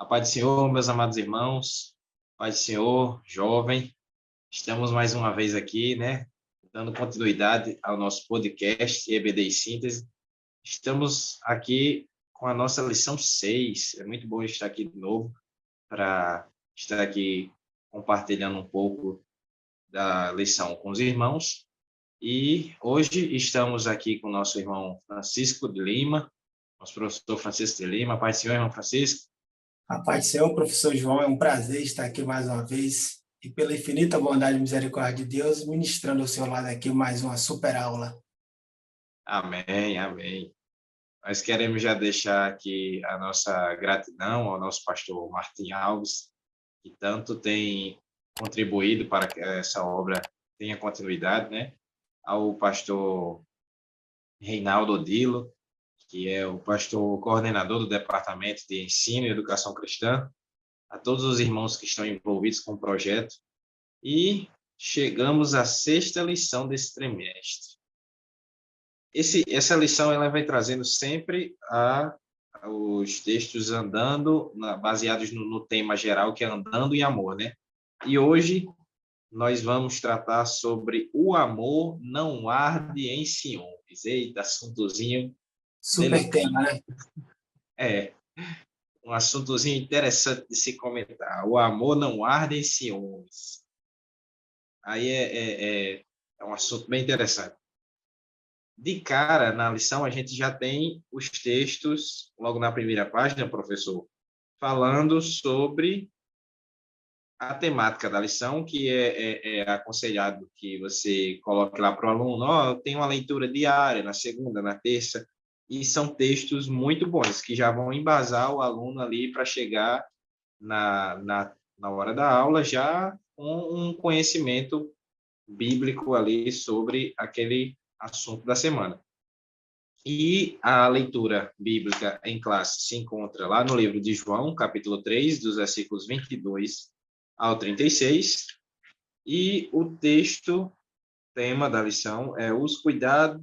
A paz do Senhor, meus amados irmãos, paz do Senhor, jovem, estamos mais uma vez aqui, né, dando continuidade ao nosso podcast EBD e Síntese. Estamos aqui com a nossa lição 6. É muito bom estar aqui de novo para estar aqui compartilhando um pouco da lição com os irmãos. E hoje estamos aqui com o nosso irmão Francisco de Lima, nosso professor Francisco de Lima. Paz do Senhor, irmão Francisco. A paz do Senhor, professor João, é um prazer estar aqui mais uma vez e pela infinita bondade e misericórdia de Deus, ministrando ao seu lado aqui mais uma super aula. Amém, amém. Nós queremos já deixar aqui a nossa gratidão ao nosso pastor Martim Alves, que tanto tem contribuído para que essa obra tenha continuidade, né? Ao pastor Reinaldo Odilo, que é o pastor coordenador do Departamento de Ensino e Educação Cristã, a todos os irmãos que estão envolvidos com o projeto. E chegamos à 6ª lição desse trimestre. Essa lição ela vai trazendo sempre os textos andando, baseados no tema geral, que é andando em amor, né? E hoje nós vamos tratar sobre o amor não arde em ciúmes. Eita, assuntozinho Super tema, né? É, um assuntozinho interessante de se comentar. O amor não arde em ciúmes. Aí é um assunto bem interessante. De cara, na lição, a gente já tem os textos, logo na primeira página, professor, falando sobre a temática da lição, que é aconselhado que você coloque lá para o aluno, eu tenho uma leitura diária, na segunda, na terça, e são textos muito bons, que já vão embasar o aluno ali para chegar na hora da aula já com um conhecimento bíblico ali sobre aquele assunto da semana. E a leitura bíblica em classe se encontra lá no livro de João, capítulo 3, dos versículos 22 ao 36. E o texto, tema da lição, é os cuidados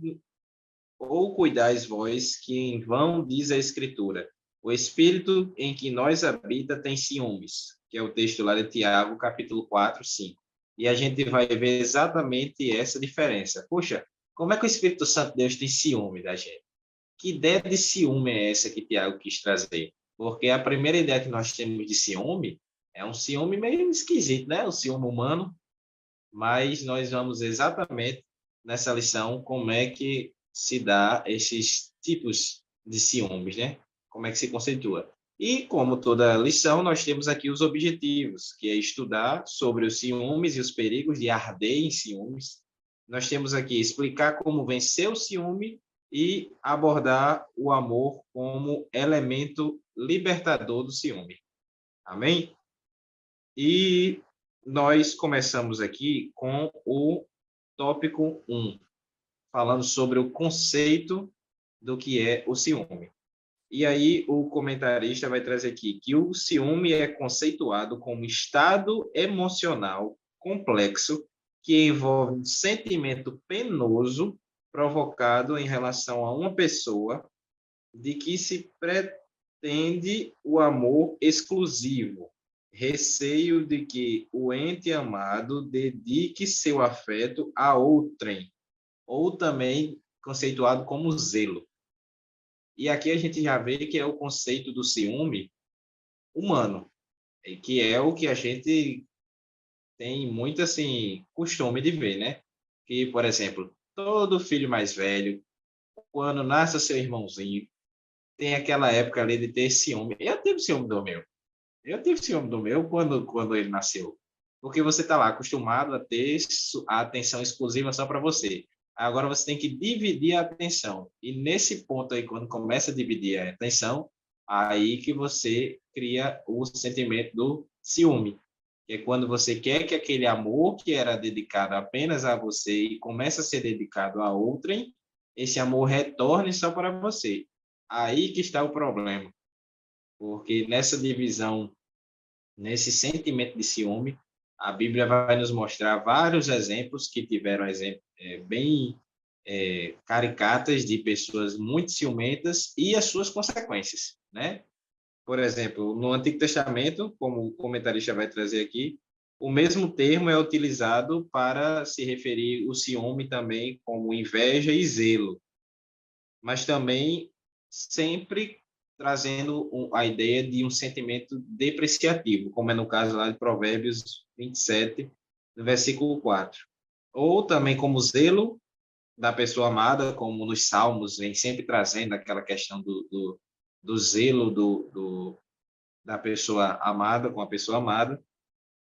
ou cuidais vós, que em vão diz a Escritura. O espírito em que nós habita tem ciúmes, que é o texto lá de Tiago, capítulo 4, 5. E a gente vai ver exatamente essa diferença. Poxa, como é que o Espírito Santo de Deus tem ciúme da gente? Que ideia de ciúme é essa que Tiago quis trazer? Porque a primeira ideia que nós temos de ciúme é um ciúme meio esquisito, né? O ciúme humano. Mas nós vamos exatamente nessa lição como é que se dá esses tipos de ciúmes, né? Como é que se conceitua. E, como toda lição, nós temos aqui os objetivos, que é estudar sobre os ciúmes e os perigos de arder em ciúmes. Nós temos aqui explicar como vencer o ciúme e abordar o amor como elemento libertador do ciúme. Amém? E nós começamos aqui com o tópico 1, falando sobre o conceito do que é o ciúme. E aí o comentarista vai trazer aqui que o ciúme é conceituado como estado emocional complexo que envolve um sentimento penoso provocado em relação a uma pessoa de que se pretende o amor exclusivo, receio de que o ente amado dedique seu afeto a outrem, ou também conceituado como zelo. E aqui a gente já vê que é o conceito do ciúme humano, que é o que a gente tem muito assim costume de ver, né? Que, por exemplo, todo filho mais velho, quando nasce o seu irmãozinho, tem aquela época ali de ter ciúme. Eu tive ciúme do meu. Eu tive ciúme do meu quando ele nasceu. Porque você está lá acostumado a ter a atenção exclusiva só para você. Agora você tem que dividir a atenção. E nesse ponto aí, quando começa a dividir a atenção, aí que você cria o sentimento do ciúme. Que é quando você quer que aquele amor que era dedicado apenas a você e começa a ser dedicado a outrem, esse amor retorne só para você. Aí que está o problema. Porque nessa divisão, nesse sentimento de ciúme, a Bíblia vai nos mostrar vários exemplos que tiveram bem caricatas de pessoas muito ciumentas e as suas consequências, né? por exemplo, no Antigo Testamento, como o comentarista vai trazer aqui, o mesmo termo é utilizado para se referir o ciúme também como inveja e zelo, mas também sempre trazendo a ideia de um sentimento depreciativo, como é no caso lá de Provérbios 27, no versículo 4. Ou também como zelo da pessoa amada, como nos Salmos, vem sempre trazendo aquela questão do zelo da pessoa amada com a pessoa amada.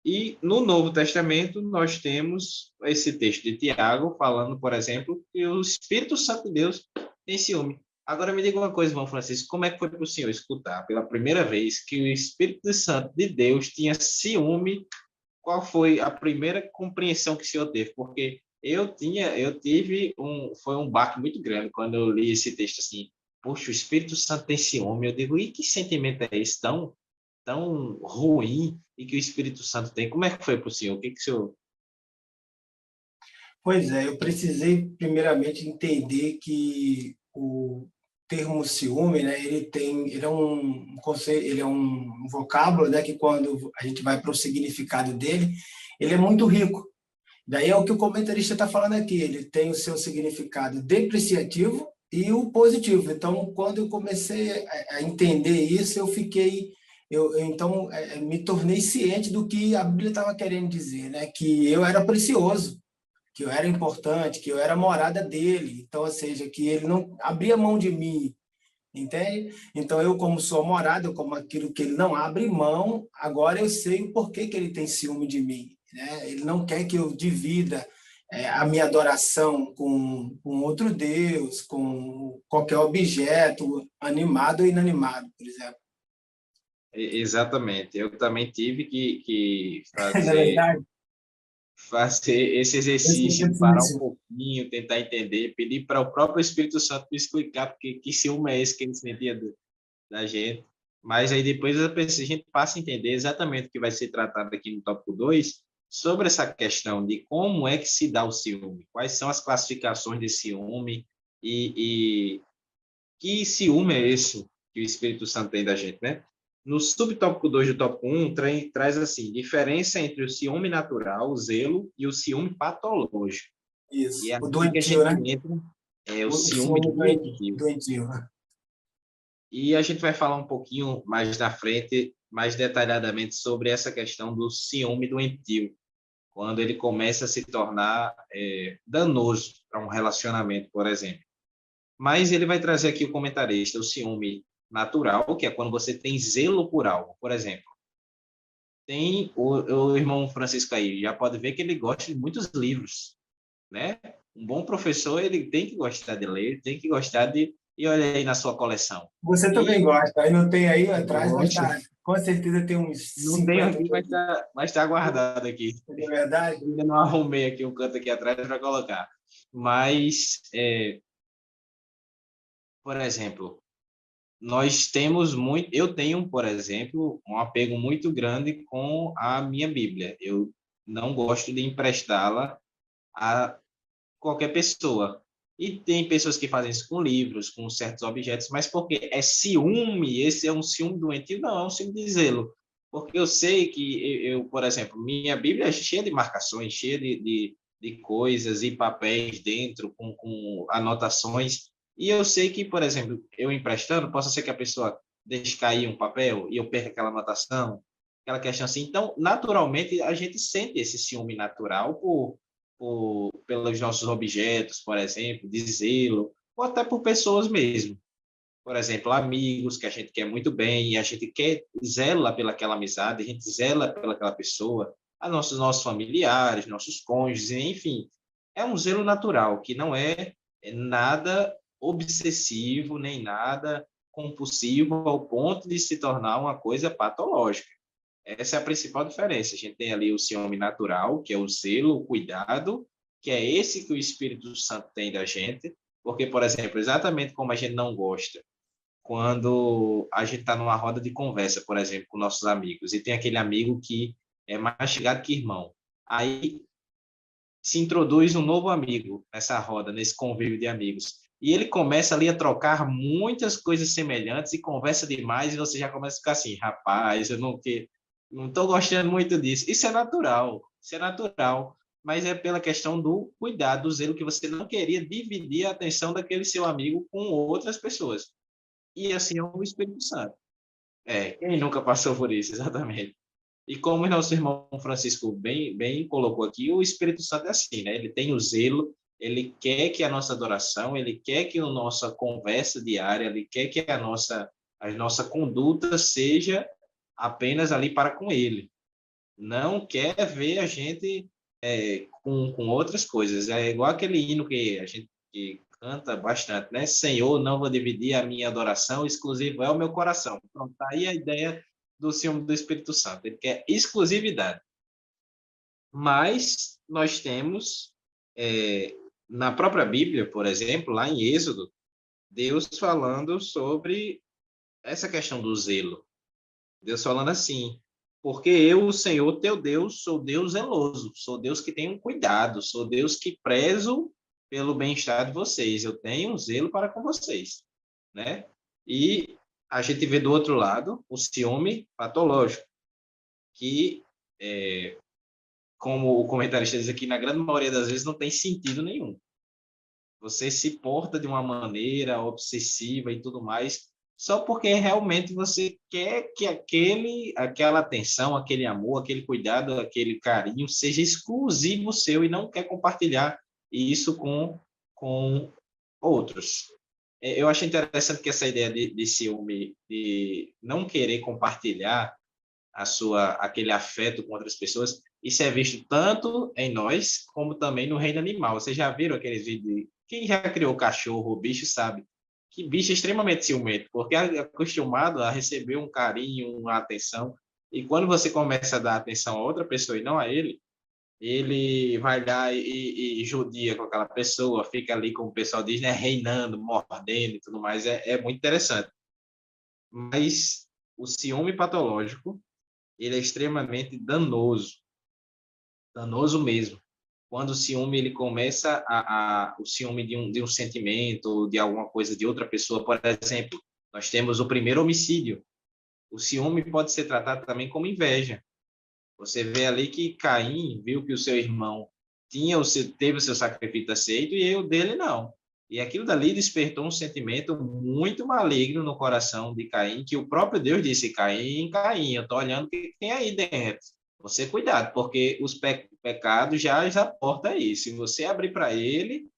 E no Novo Testamento, nós temos esse texto de Tiago, falando, por exemplo, que o Espírito Santo de Deus tem ciúme. Agora me diga uma coisa, irmão Francisco, como é que foi para o senhor escutar pela primeira vez que o Espírito Santo de Deus tinha ciúme? Qual foi a primeira compreensão que o senhor teve? Porque foi um baque muito grande quando eu li esse texto assim, poxa, o Espírito Santo tem ciúme. Eu digo, e que sentimento é esse tão ruim e que o Espírito Santo tem? Como é que foi para o senhor? O que o senhor... Pois é, eu precisei primeiramente entender que o termo ciúme, né, ele é um conceito, ele é um vocábulo, né, que quando a gente vai para o significado dele, ele é muito rico. Daí é o que o comentarista está falando aqui, ele tem o seu significado depreciativo e o positivo. Então, quando eu comecei a entender isso, me tornei ciente do que a Bíblia estava querendo dizer, né? Que eu era precioso, que eu era importante, que eu era morada dele. Então, ou seja, que ele não abria mão de mim, entende? Então, eu como sou morada, eu como aquilo que ele não abre mão, agora eu sei o porquê que ele tem ciúme de mim, né? Ele não quer que eu divida a minha adoração com outro Deus, com qualquer objeto, animado ou inanimado, por exemplo. Exatamente. Eu também tive que Na verdade, fazer esse esse exercício de parar um exercício. pouquinho, tentar entender, pedir para o próprio Espírito Santo me explicar porque que ciúme é esse que ele sentia da gente. Mas aí depois a gente passa a entender exatamente o que vai ser tratado aqui no tópico 2 sobre essa questão de como é que se dá o ciúme, quais são as classificações de ciúme e que ciúme é esse que o Espírito Santo tem da gente, né? No subtópico 2 do tópico 1, traz assim, diferença entre o ciúme natural, o zelo, e o ciúme patológico. E Isso. é O aqui que a doentio, gente né? entra, é o O ciúme ciúme doentio. doentio, né? E a gente vai falar um pouquinho mais na frente, mais detalhadamente, sobre essa questão do ciúme doentio, quando ele começa a se tornar danoso para um relacionamento, por exemplo. Mas ele vai trazer aqui o comentarista, o ciúme natural, que é quando você tem zelo por algo. Por exemplo, tem o irmão Francisco aí, já pode ver que ele gosta de muitos livros, né? Um bom professor, ele tem que gostar de ler, tem que gostar de... E olha aí na sua coleção. Você também E gosta. Aí não tem aí atrás, mas gosto. tá, com certeza tem uns Não tenho 50 aqui, mas tá guardado aqui. de verdade. Ainda não arrumei aqui um canto aqui atrás para colocar. Mas, por exemplo, eu tenho, por exemplo, um apego muito grande com a minha Bíblia. Eu não gosto de emprestá-la a qualquer pessoa. E tem pessoas que fazem isso com livros, com certos objetos, mas porque é ciúme, esse é um ciúme doentio? Não, é um ciúme de zelo. Porque eu sei que por exemplo, minha Bíblia é cheia de marcações, cheia de coisas e papéis dentro, com anotações. E eu sei que, por exemplo, eu emprestando, possa ser que a pessoa deixe cair um papel e eu perca aquela anotação, aquela questão assim. Então, naturalmente, a gente sente esse ciúme natural pelos nossos objetos, por exemplo, de zelo, ou até por pessoas mesmo. Por exemplo, amigos que a gente quer muito bem, e a gente zela pelaquela amizade, a gente zela pelaquela pessoa, nossos familiares, nossos cônjuges, enfim. É um zelo natural, que não é nada obsessivo, nem nada compulsivo ao ponto de se tornar uma coisa patológica. Essa é a principal diferença. A gente tem ali o ciúme natural, que é o zelo, o cuidado, que é esse que o Espírito Santo tem da gente. Porque, por exemplo, exatamente como a gente não gosta, quando a gente está numa roda de conversa, por exemplo, com nossos amigos, e tem aquele amigo que é mais chegado que irmão. Aí se introduz um novo amigo nessa roda, nesse convívio de amigos. e ele começa ali a trocar muitas coisas semelhantes e conversa demais, e você já começa a ficar assim, rapaz, eu não estou gostando muito disso. Isso é natural, mas é pela questão do cuidado, do zelo, que você não queria dividir a atenção daquele seu amigo com outras pessoas. E assim é o Espírito Santo. Quem nunca passou por isso, exatamente. E como o nosso irmão Francisco bem colocou aqui, o Espírito Santo é assim, né? Ele tem o zelo, ele quer que a nossa adoração, ele quer que a nossa conversa diária, ele quer que a nossa conduta seja apenas ali para com ele. Não quer ver a gente com outras coisas. É igual aquele hino que a gente que canta bastante, né? Senhor, não vou dividir a minha adoração, exclusivo é o meu coração. Então, tá aí a ideia do ciúme do Espírito Santo. Ele quer exclusividade. Mas nós temos, na própria Bíblia, por exemplo, lá em Êxodo, Deus falando sobre essa questão do zelo. Deus falando assim, porque eu, o Senhor teu Deus, sou Deus zeloso, sou Deus que tem um cuidado, sou Deus que prezo pelo bem-estar de vocês, eu tenho um zelo para com vocês, né? E a gente vê do outro lado o ciúme patológico, que, como o comentarista diz aqui, na grande maioria das vezes não tem sentido nenhum. Você se porta de uma maneira obsessiva e tudo mais, só porque realmente você quer que aquela atenção, aquele amor, aquele cuidado, aquele carinho seja exclusivo seu e não quer compartilhar isso com outros. Eu acho interessante que essa ideia de ciúme, de não querer compartilhar aquele afeto com outras pessoas, isso é visto tanto em nós, como também no reino animal. Vocês já viram aqueles vídeos? Quem já criou cachorro, bicho, sabe que bicho é extremamente ciumento, porque é acostumado a receber um carinho, uma atenção, e quando você começa a dar atenção a outra pessoa e não a ele, ele vai lá e judia com aquela pessoa, fica ali, como o pessoal diz, né, reinando, mordendo e tudo mais. É muito interessante. Mas o ciúme patológico, ele é extremamente danoso, danoso mesmo. Quando o ciúme ele começa o ciúme de um sentimento, de alguma coisa de outra pessoa, por exemplo, nós temos o primeiro homicídio. O ciúme pode ser tratado também como inveja. Você vê ali que Caim viu que o seu irmão teve o seu sacrifício aceito e o dele não. E aquilo dali despertou um sentimento muito maligno no coração de Caim, que o próprio Deus disse: Caim, Caim, eu estou olhando o que tem aí dentro. Você cuidado, porque os pecados já porta aí. Se você abrir para ele,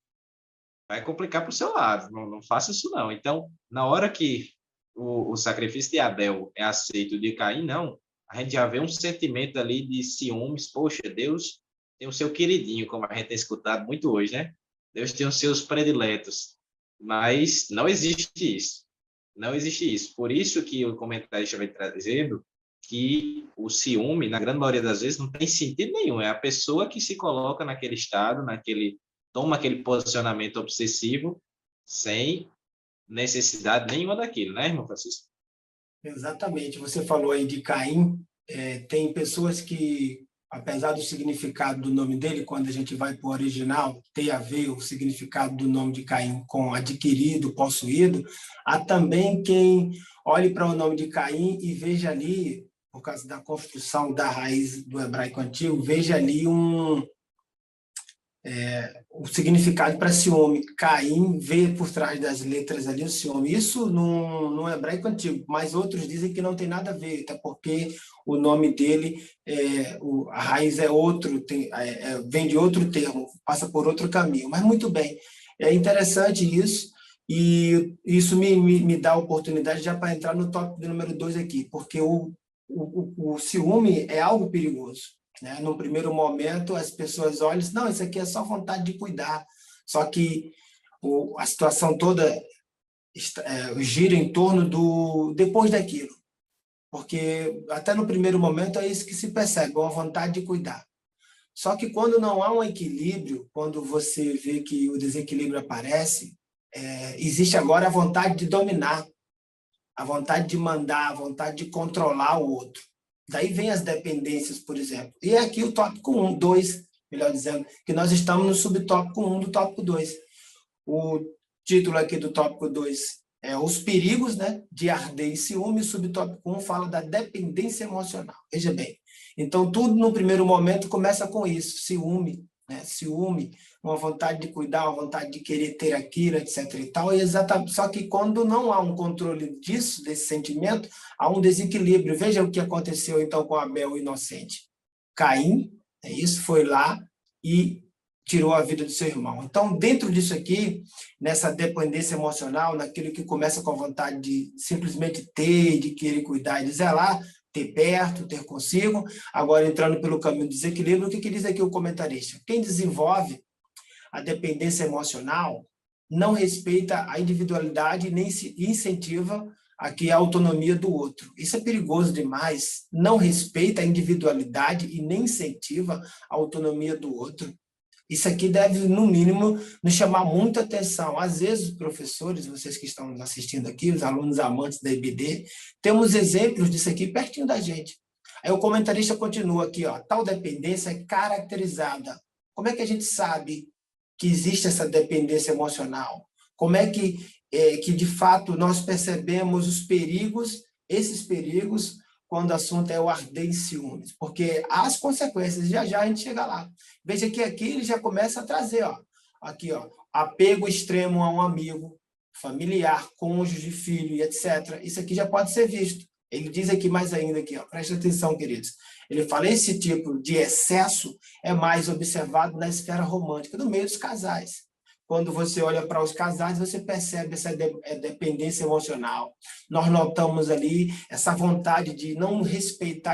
vai complicar para o seu lado. Não faça isso não. Então, na hora que o sacrifício de Abel é aceito, de Caim não, a gente já vê um sentimento ali de ciúmes. Poxa, Deus tem o seu queridinho, como a gente tem escutado muito hoje, né? Deus tem os seus prediletos. Mas não existe isso. Não existe isso. Por isso que o comentarista vem trazendo que o ciúme, na grande maioria das vezes, não tem sentido nenhum. É a pessoa que se coloca naquele estado, toma aquele posicionamento obsessivo, sem necessidade nenhuma daquilo, né, irmão Francisco? Exatamente. Você falou aí de Caim. Tem pessoas que, apesar do significado do nome dele, quando a gente vai para o original, tem a ver o significado do nome de Caim com adquirido, possuído, há também quem olhe para o nome de Caim e veja ali, por causa da construção da raiz do hebraico antigo, veja ali o significado para ciúme. Caim vê por trás das letras ali o ciúme. Isso no hebraico antigo, mas outros dizem que não tem nada a ver, até porque o nome dele, a raiz é outro, vem de outro termo, passa por outro caminho. Mas muito bem, é interessante isso, e isso me dá a oportunidade já para entrar no tópico número 2 aqui, porque o ciúme é algo perigoso. Né? No primeiro momento, as pessoas olham e dizem, não, isso aqui é só vontade de cuidar. Só que a situação toda gira em torno do depois daquilo. Porque até no primeiro momento é isso que se percebe, uma vontade de cuidar. Só que quando não há um equilíbrio, quando você vê que o desequilíbrio aparece, existe agora a vontade de dominar, a vontade de mandar, a vontade de controlar o outro. Daí vem as dependências, por exemplo. E é aqui o tópico 2, melhor dizendo, que nós estamos no subtópico 1 do tópico 2. Título aqui do tópico 2 é os perigos, né, de arder em ciúme. O subtópico 1 fala da dependência emocional. Veja bem, então tudo no primeiro momento começa com isso, ciúme, né? Ciúme, uma vontade de cuidar, uma vontade de querer ter aquilo, etc. e tal. E exatamente, só que quando não há um controle disso, desse sentimento, há um desequilíbrio. Veja o que aconteceu então com Abel, o inocente. Caim, é isso, foi lá e tirou a vida do seu irmão. Então, dentro disso aqui, nessa dependência emocional, naquilo que começa com a vontade de simplesmente ter, de querer cuidar e de zelar, ter perto, ter consigo, agora entrando pelo caminho do desequilíbrio, o que diz aqui o comentarista? Quem desenvolve a dependência emocional não respeita a individualidade e nem se incentiva aqui a autonomia do outro. Isso é perigoso demais. Não respeita a individualidade e nem incentiva a autonomia do outro. Isso aqui deve, no mínimo, nos chamar muita atenção. Às vezes, os professores, vocês que estão nos assistindo aqui, os alunos amantes da IBD, temos exemplos disso aqui pertinho da gente. Aí o comentarista continua aqui, ó, tal dependência é caracterizada. Como é que a gente sabe que existe essa dependência emocional? Como é que de fato, nós percebemos os perigos, esses perigos, quando o assunto é o arder em ciúmes? Porque as consequências, já a gente chega lá. Veja que aqui ele já começa a trazer, ó, aqui, ó, apego extremo a um amigo, familiar, cônjuge, filho, e etc. Isso aqui já pode ser visto. Ele diz aqui mais ainda, aqui, ó, presta atenção, queridos. Ele fala, esse tipo de excesso é mais observado na esfera romântica, no meio dos casais. Quando você olha para os casais, você percebe essa dependência emocional. Nós notamos ali essa vontade de não respeitar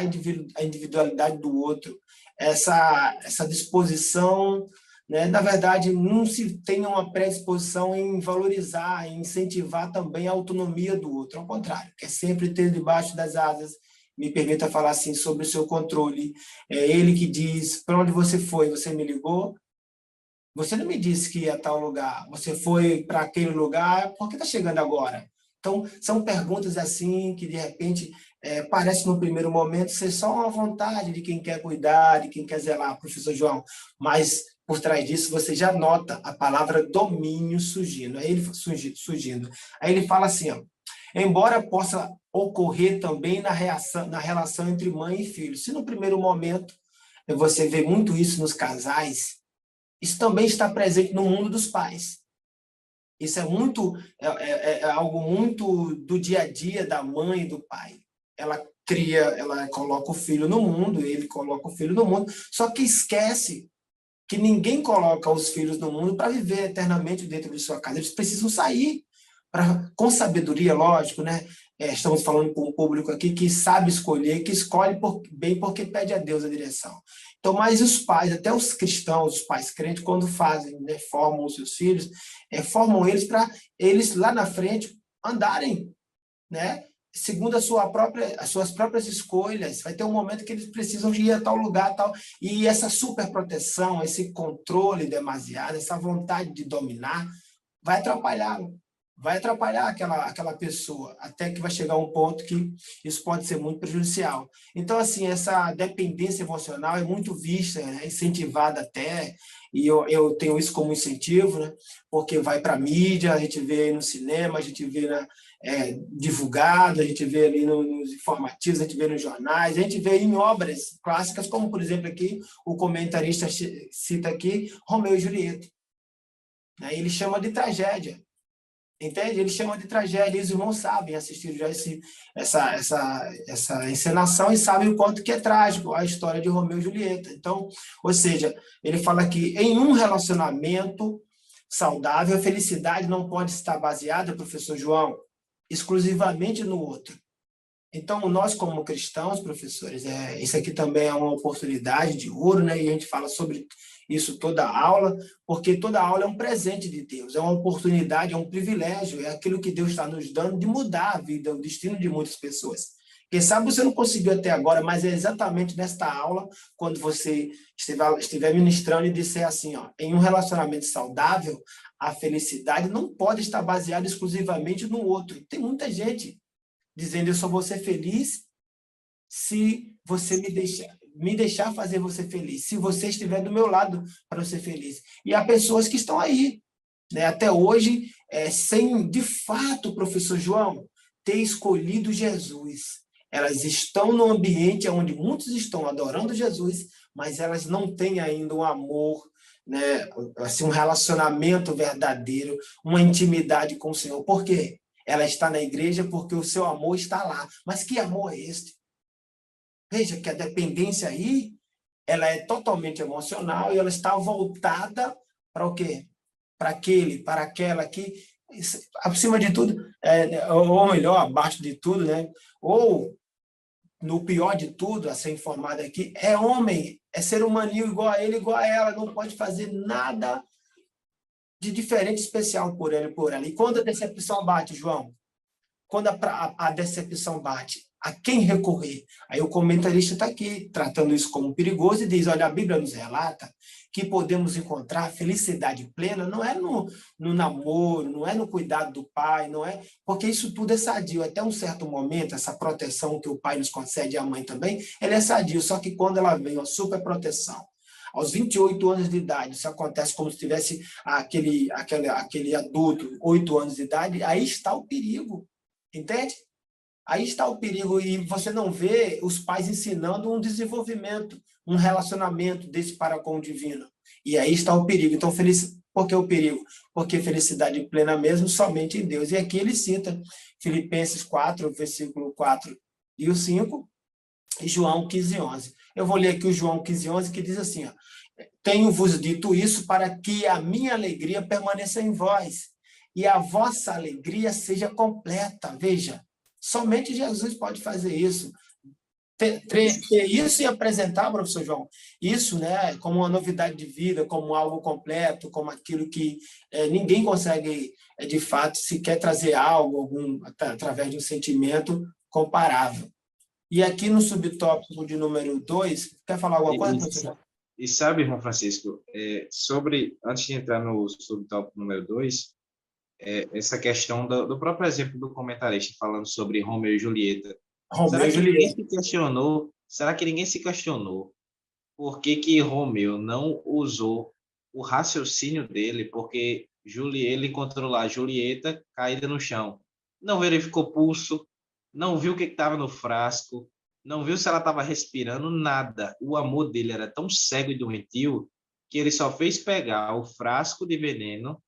a individualidade do outro, essa disposição, né? Na verdade, não se tem uma predisposição em valorizar, em incentivar também a autonomia do outro. Ao contrário, quer sempre ter debaixo das asas. Me permita falar assim sobre o seu controle. É ele que diz, para onde você foi? Você me ligou? Você não me disse que ia a tal lugar. Você foi para aquele lugar, por que está chegando agora? Então, são perguntas assim que, de repente, parece no primeiro momento ser só uma vontade de quem quer cuidar, de quem quer zelar, professor João, mas por trás disso você já nota a palavra domínio surgindo. Aí ele fala assim, ó, embora possa ocorrer também na relação entre mãe e filho. Se no primeiro momento você vê muito isso nos casais, isso também está presente no mundo dos pais. Isso é algo muito do dia a dia da mãe e do pai. Ela cria, ela coloca o filho no mundo, ele coloca o filho no mundo, só que esquece que ninguém coloca os filhos no mundo para viver eternamente dentro de sua casa. Eles precisam sair com sabedoria, lógico, né? Estamos falando com um público aqui que sabe escolher, que escolhe bem porque pede a Deus a direção. Então, mas os pais, até os cristãos, os pais crentes, quando fazem, né, formam os seus filhos, formam eles para eles lá na frente andarem, né, segundo as suas próprias escolhas. Vai ter um momento que eles precisam ir a tal lugar, tal, e essa superproteção, esse controle demasiado, essa vontade de dominar, vai atrapalhar aquela pessoa, até que vai chegar um ponto que isso pode ser muito prejudicial. Então, assim, essa dependência emocional é muito vista, né, incentivada até, e eu tenho isso como incentivo, né, porque vai para a mídia, a gente vê no cinema, a gente vê divulgado, a gente vê ali nos informativos, a gente vê nos jornais, a gente vê em obras clássicas, como, por exemplo, aqui, o comentarista cita aqui, Romeu e Julieta. Ele chama de tragédia. Entende? Ele chama de tragédia, e os irmãos sabem, assistir já essa encenação e sabem o quanto que é trágico a história de Romeu e Julieta. Então, ou seja, ele fala que em um relacionamento saudável, a felicidade não pode estar baseada, professor João, exclusivamente no outro. Então, nós como cristãos, professores, isso aqui também é uma oportunidade de ouro, né? E a gente fala sobre isso toda a aula, porque toda aula é um presente de Deus, é uma oportunidade, é um privilégio, é aquilo que Deus está nos dando de mudar a vida, o destino de muitas pessoas. Quem sabe você não conseguiu até agora, mas é exatamente nesta aula, quando você estiver ministrando e disser assim, ó, em um relacionamento saudável, a felicidade não pode estar baseada exclusivamente no outro. Tem muita gente dizendo, eu só vou ser feliz se você me deixar fazer você feliz, se você estiver do meu lado para eu ser feliz. E há pessoas que estão aí, né, até hoje, sem, de fato, professor João, ter escolhido Jesus. Elas estão no ambiente onde muitos estão adorando Jesus, mas elas não têm ainda um amor, né, assim, um relacionamento verdadeiro, uma intimidade com o Senhor. Por quê? Ela está na igreja porque o seu amor está lá. Mas que amor é este? Veja que a dependência aí, ela é totalmente emocional e ela está voltada para o quê? Para aquele, para aquela que, acima de tudo, ou melhor, abaixo de tudo, né? Ou, no pior de tudo, a ser informado aqui, é homem, é ser humaninho igual a ele, igual a ela, não pode fazer nada de diferente, especial por ele, por ela. E quando a decepção bate, João, quando a decepção bate, a quem recorrer? Aí o comentarista está aqui, tratando isso como perigoso, e diz, olha, a Bíblia nos relata que podemos encontrar felicidade plena, não é no namoro, não é no cuidado do pai, não é, porque isso tudo é sadio. Até um certo momento, essa proteção que o pai nos concede e a mãe também, ela é sadio, só que quando ela vem a superproteção, aos 28 anos de idade, isso acontece como se tivesse aquele adulto, 8 anos de idade, aí está o perigo. Entende? Aí está o perigo e você não vê os pais ensinando um desenvolvimento, um relacionamento desse para com o divino. E aí está o perigo. Então, por que o perigo? Porque felicidade plena mesmo somente em Deus. E aqui ele cita Filipenses 4, versículo 4 e o 5, e João 15, 11. Eu vou ler aqui o João 15, 11, que diz assim, ó, tenho-vos dito isso para que a minha alegria permaneça em vós e a vossa alegria seja completa. Veja, somente Jesus pode fazer isso. Ter isso e apresentar, professor João, isso, né, como uma novidade de vida, como algo completo, como aquilo que ninguém consegue, de fato, sequer trazer algo através de um sentimento comparável. E aqui no subtópico de número 2, quer falar alguma coisa, professor João? E sabe, João Francisco, antes de entrar no subtópico número 2, essa questão do próprio exemplo do comentarista falando sobre Romeu e Julieta. Romeu Será e que ninguém Julieta. se questionou? Será que ninguém se questionou por que Romeu não usou o raciocínio dele? Porque ele encontrou lá Julieta caída no chão. Não verificou pulso, não viu o que estava no frasco, não viu se ela estava respirando, nada. O amor dele era tão cego e doentio que ele só fez pegar o frasco de veneno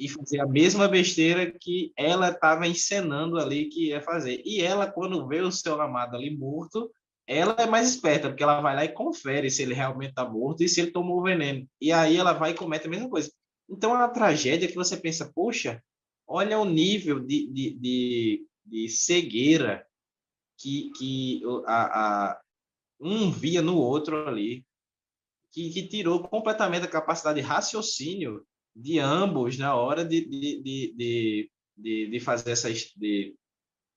e fazer a mesma besteira que ela estava encenando ali que ia fazer. E ela, quando vê o seu amado ali morto, ela é mais esperta, porque ela vai lá e confere se ele realmente está morto e se ele tomou o veneno. E aí ela vai e comete a mesma coisa. Então é uma tragédia que você pensa, poxa, olha o nível de cegueira que um via no outro ali, que tirou completamente a capacidade de raciocínio de ambos na hora de fazer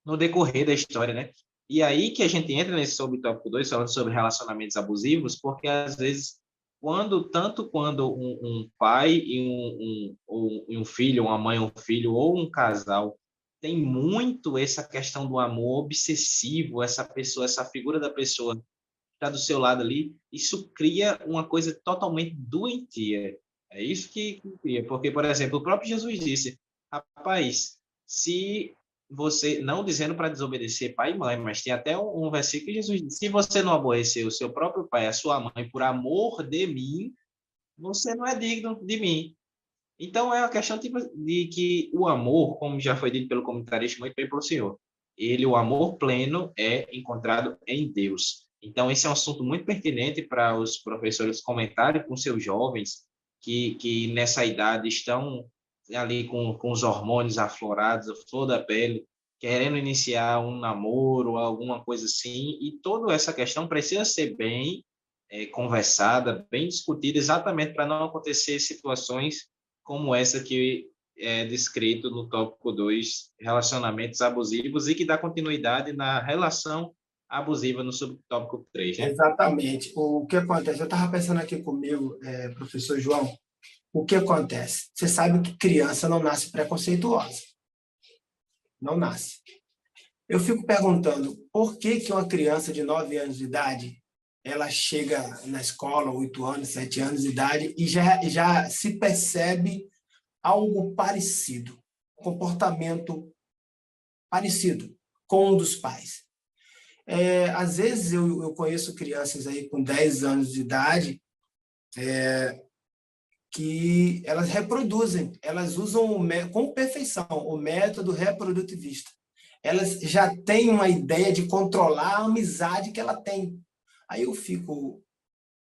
no decorrer da história, né? E aí que a gente entra nesse subtópico 2, falando sobre relacionamentos abusivos, porque às vezes, tanto quando um pai e um filho, uma mãe, um filho, ou um casal, tem muito essa questão do amor obsessivo, essa figura da pessoa está do seu lado ali, isso cria uma coisa totalmente doentia. É isso que cria. Porque, por exemplo, o próprio Jesus disse, rapaz, se você, não dizendo para desobedecer pai e mãe, mas tem até um versículo que Jesus diz, se você não aborrecer o seu próprio pai, a sua mãe, por amor de mim, você não é digno de mim. Então, é uma questão tipo, de que o amor, como já foi dito pelo comentarista muito bem pelo senhor, o amor pleno é encontrado em Deus. Então, esse é um assunto muito pertinente para os professores comentarem com seus jovens que nessa idade estão ali com os hormônios aflorados, a flor da pele, querendo iniciar um namoro, alguma coisa assim, e toda essa questão precisa ser bem conversada, bem discutida, exatamente para não acontecer situações como essa que é descrito no tópico 2, relacionamentos abusivos, e que dá continuidade na relação abusiva no subtópico 3, né? Exatamente. O que acontece? Eu estava pensando aqui comigo, professor João, o que acontece? Você sabe que criança não nasce preconceituosa. Não nasce. Eu fico perguntando por que uma criança de 9 anos de idade ela chega na escola, 8 anos, 7 anos de idade, e já se percebe algo parecido, comportamento parecido com um dos pais. Às vezes eu conheço crianças aí com 10 anos de idade que elas reproduzem, elas usam com perfeição o método reprodutivista. Elas já têm uma ideia de controlar a amizade que ela tem. Aí eu fico,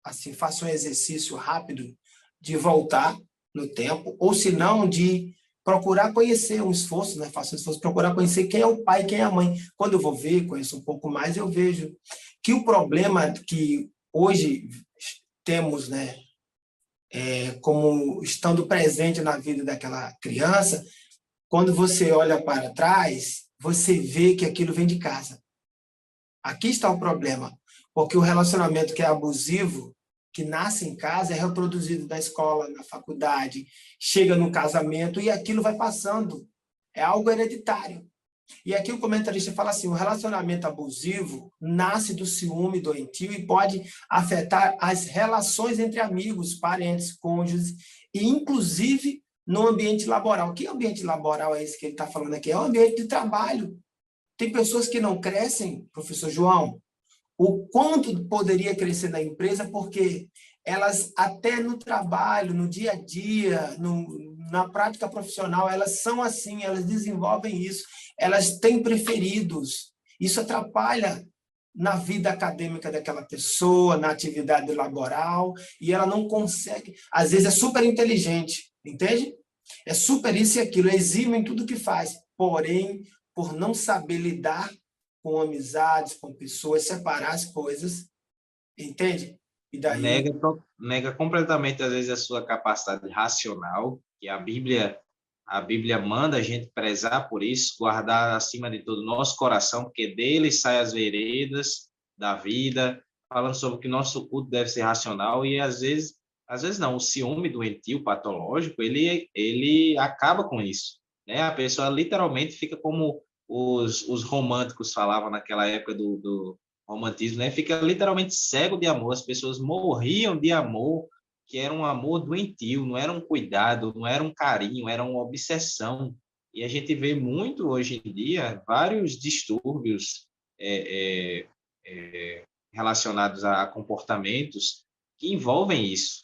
assim, faço um exercício rápido de voltar no tempo, ou se não, de procurar conhecer, um esforço, né? Faço um esforço de procurar conhecer quem é o pai e quem é a mãe. Quando eu vou ver, conheço um pouco mais, eu vejo que o problema que hoje temos, né, como estando presente na vida daquela criança, quando você olha para trás, você vê que aquilo vem de casa. Aqui está o problema, porque o relacionamento que é abusivo, que nasce em casa, é reproduzido na escola, na faculdade, chega no casamento e aquilo vai passando. É algo hereditário. E aqui o comentarista fala assim, o relacionamento abusivo nasce do ciúme doentio e pode afetar as relações entre amigos, parentes, cônjuges e, inclusive, no ambiente laboral. Que ambiente laboral é esse que ele está falando aqui? É um ambiente de trabalho. Tem pessoas que não crescem, professor João, o quanto poderia crescer na empresa, porque elas, até no trabalho, no dia a dia, na prática profissional, elas são assim, elas desenvolvem isso, elas têm preferidos. Isso atrapalha na vida acadêmica daquela pessoa, na atividade laboral, e ela não consegue, às vezes é super inteligente, entende? É super isso e aquilo, é exímio em tudo que faz, porém, por não saber lidar com amizades, com pessoas, separar as coisas, entende? E daí... Nega completamente, às vezes, a sua capacidade racional, que a Bíblia manda a gente prezar por isso, guardar acima de tudo o nosso coração, porque dele saem as veredas da vida, falando sobre que nosso culto deve ser racional, e às vezes não, o ciúme doentio, patológico, ele acaba com isso, né? A pessoa literalmente fica como os românticos falavam naquela época do romantismo, né? Fica literalmente cego de amor. As pessoas morriam de amor, que era um amor doentio, não era um cuidado, não era um carinho, era uma obsessão. E a gente vê muito hoje em dia vários distúrbios relacionados a comportamentos que envolvem isso.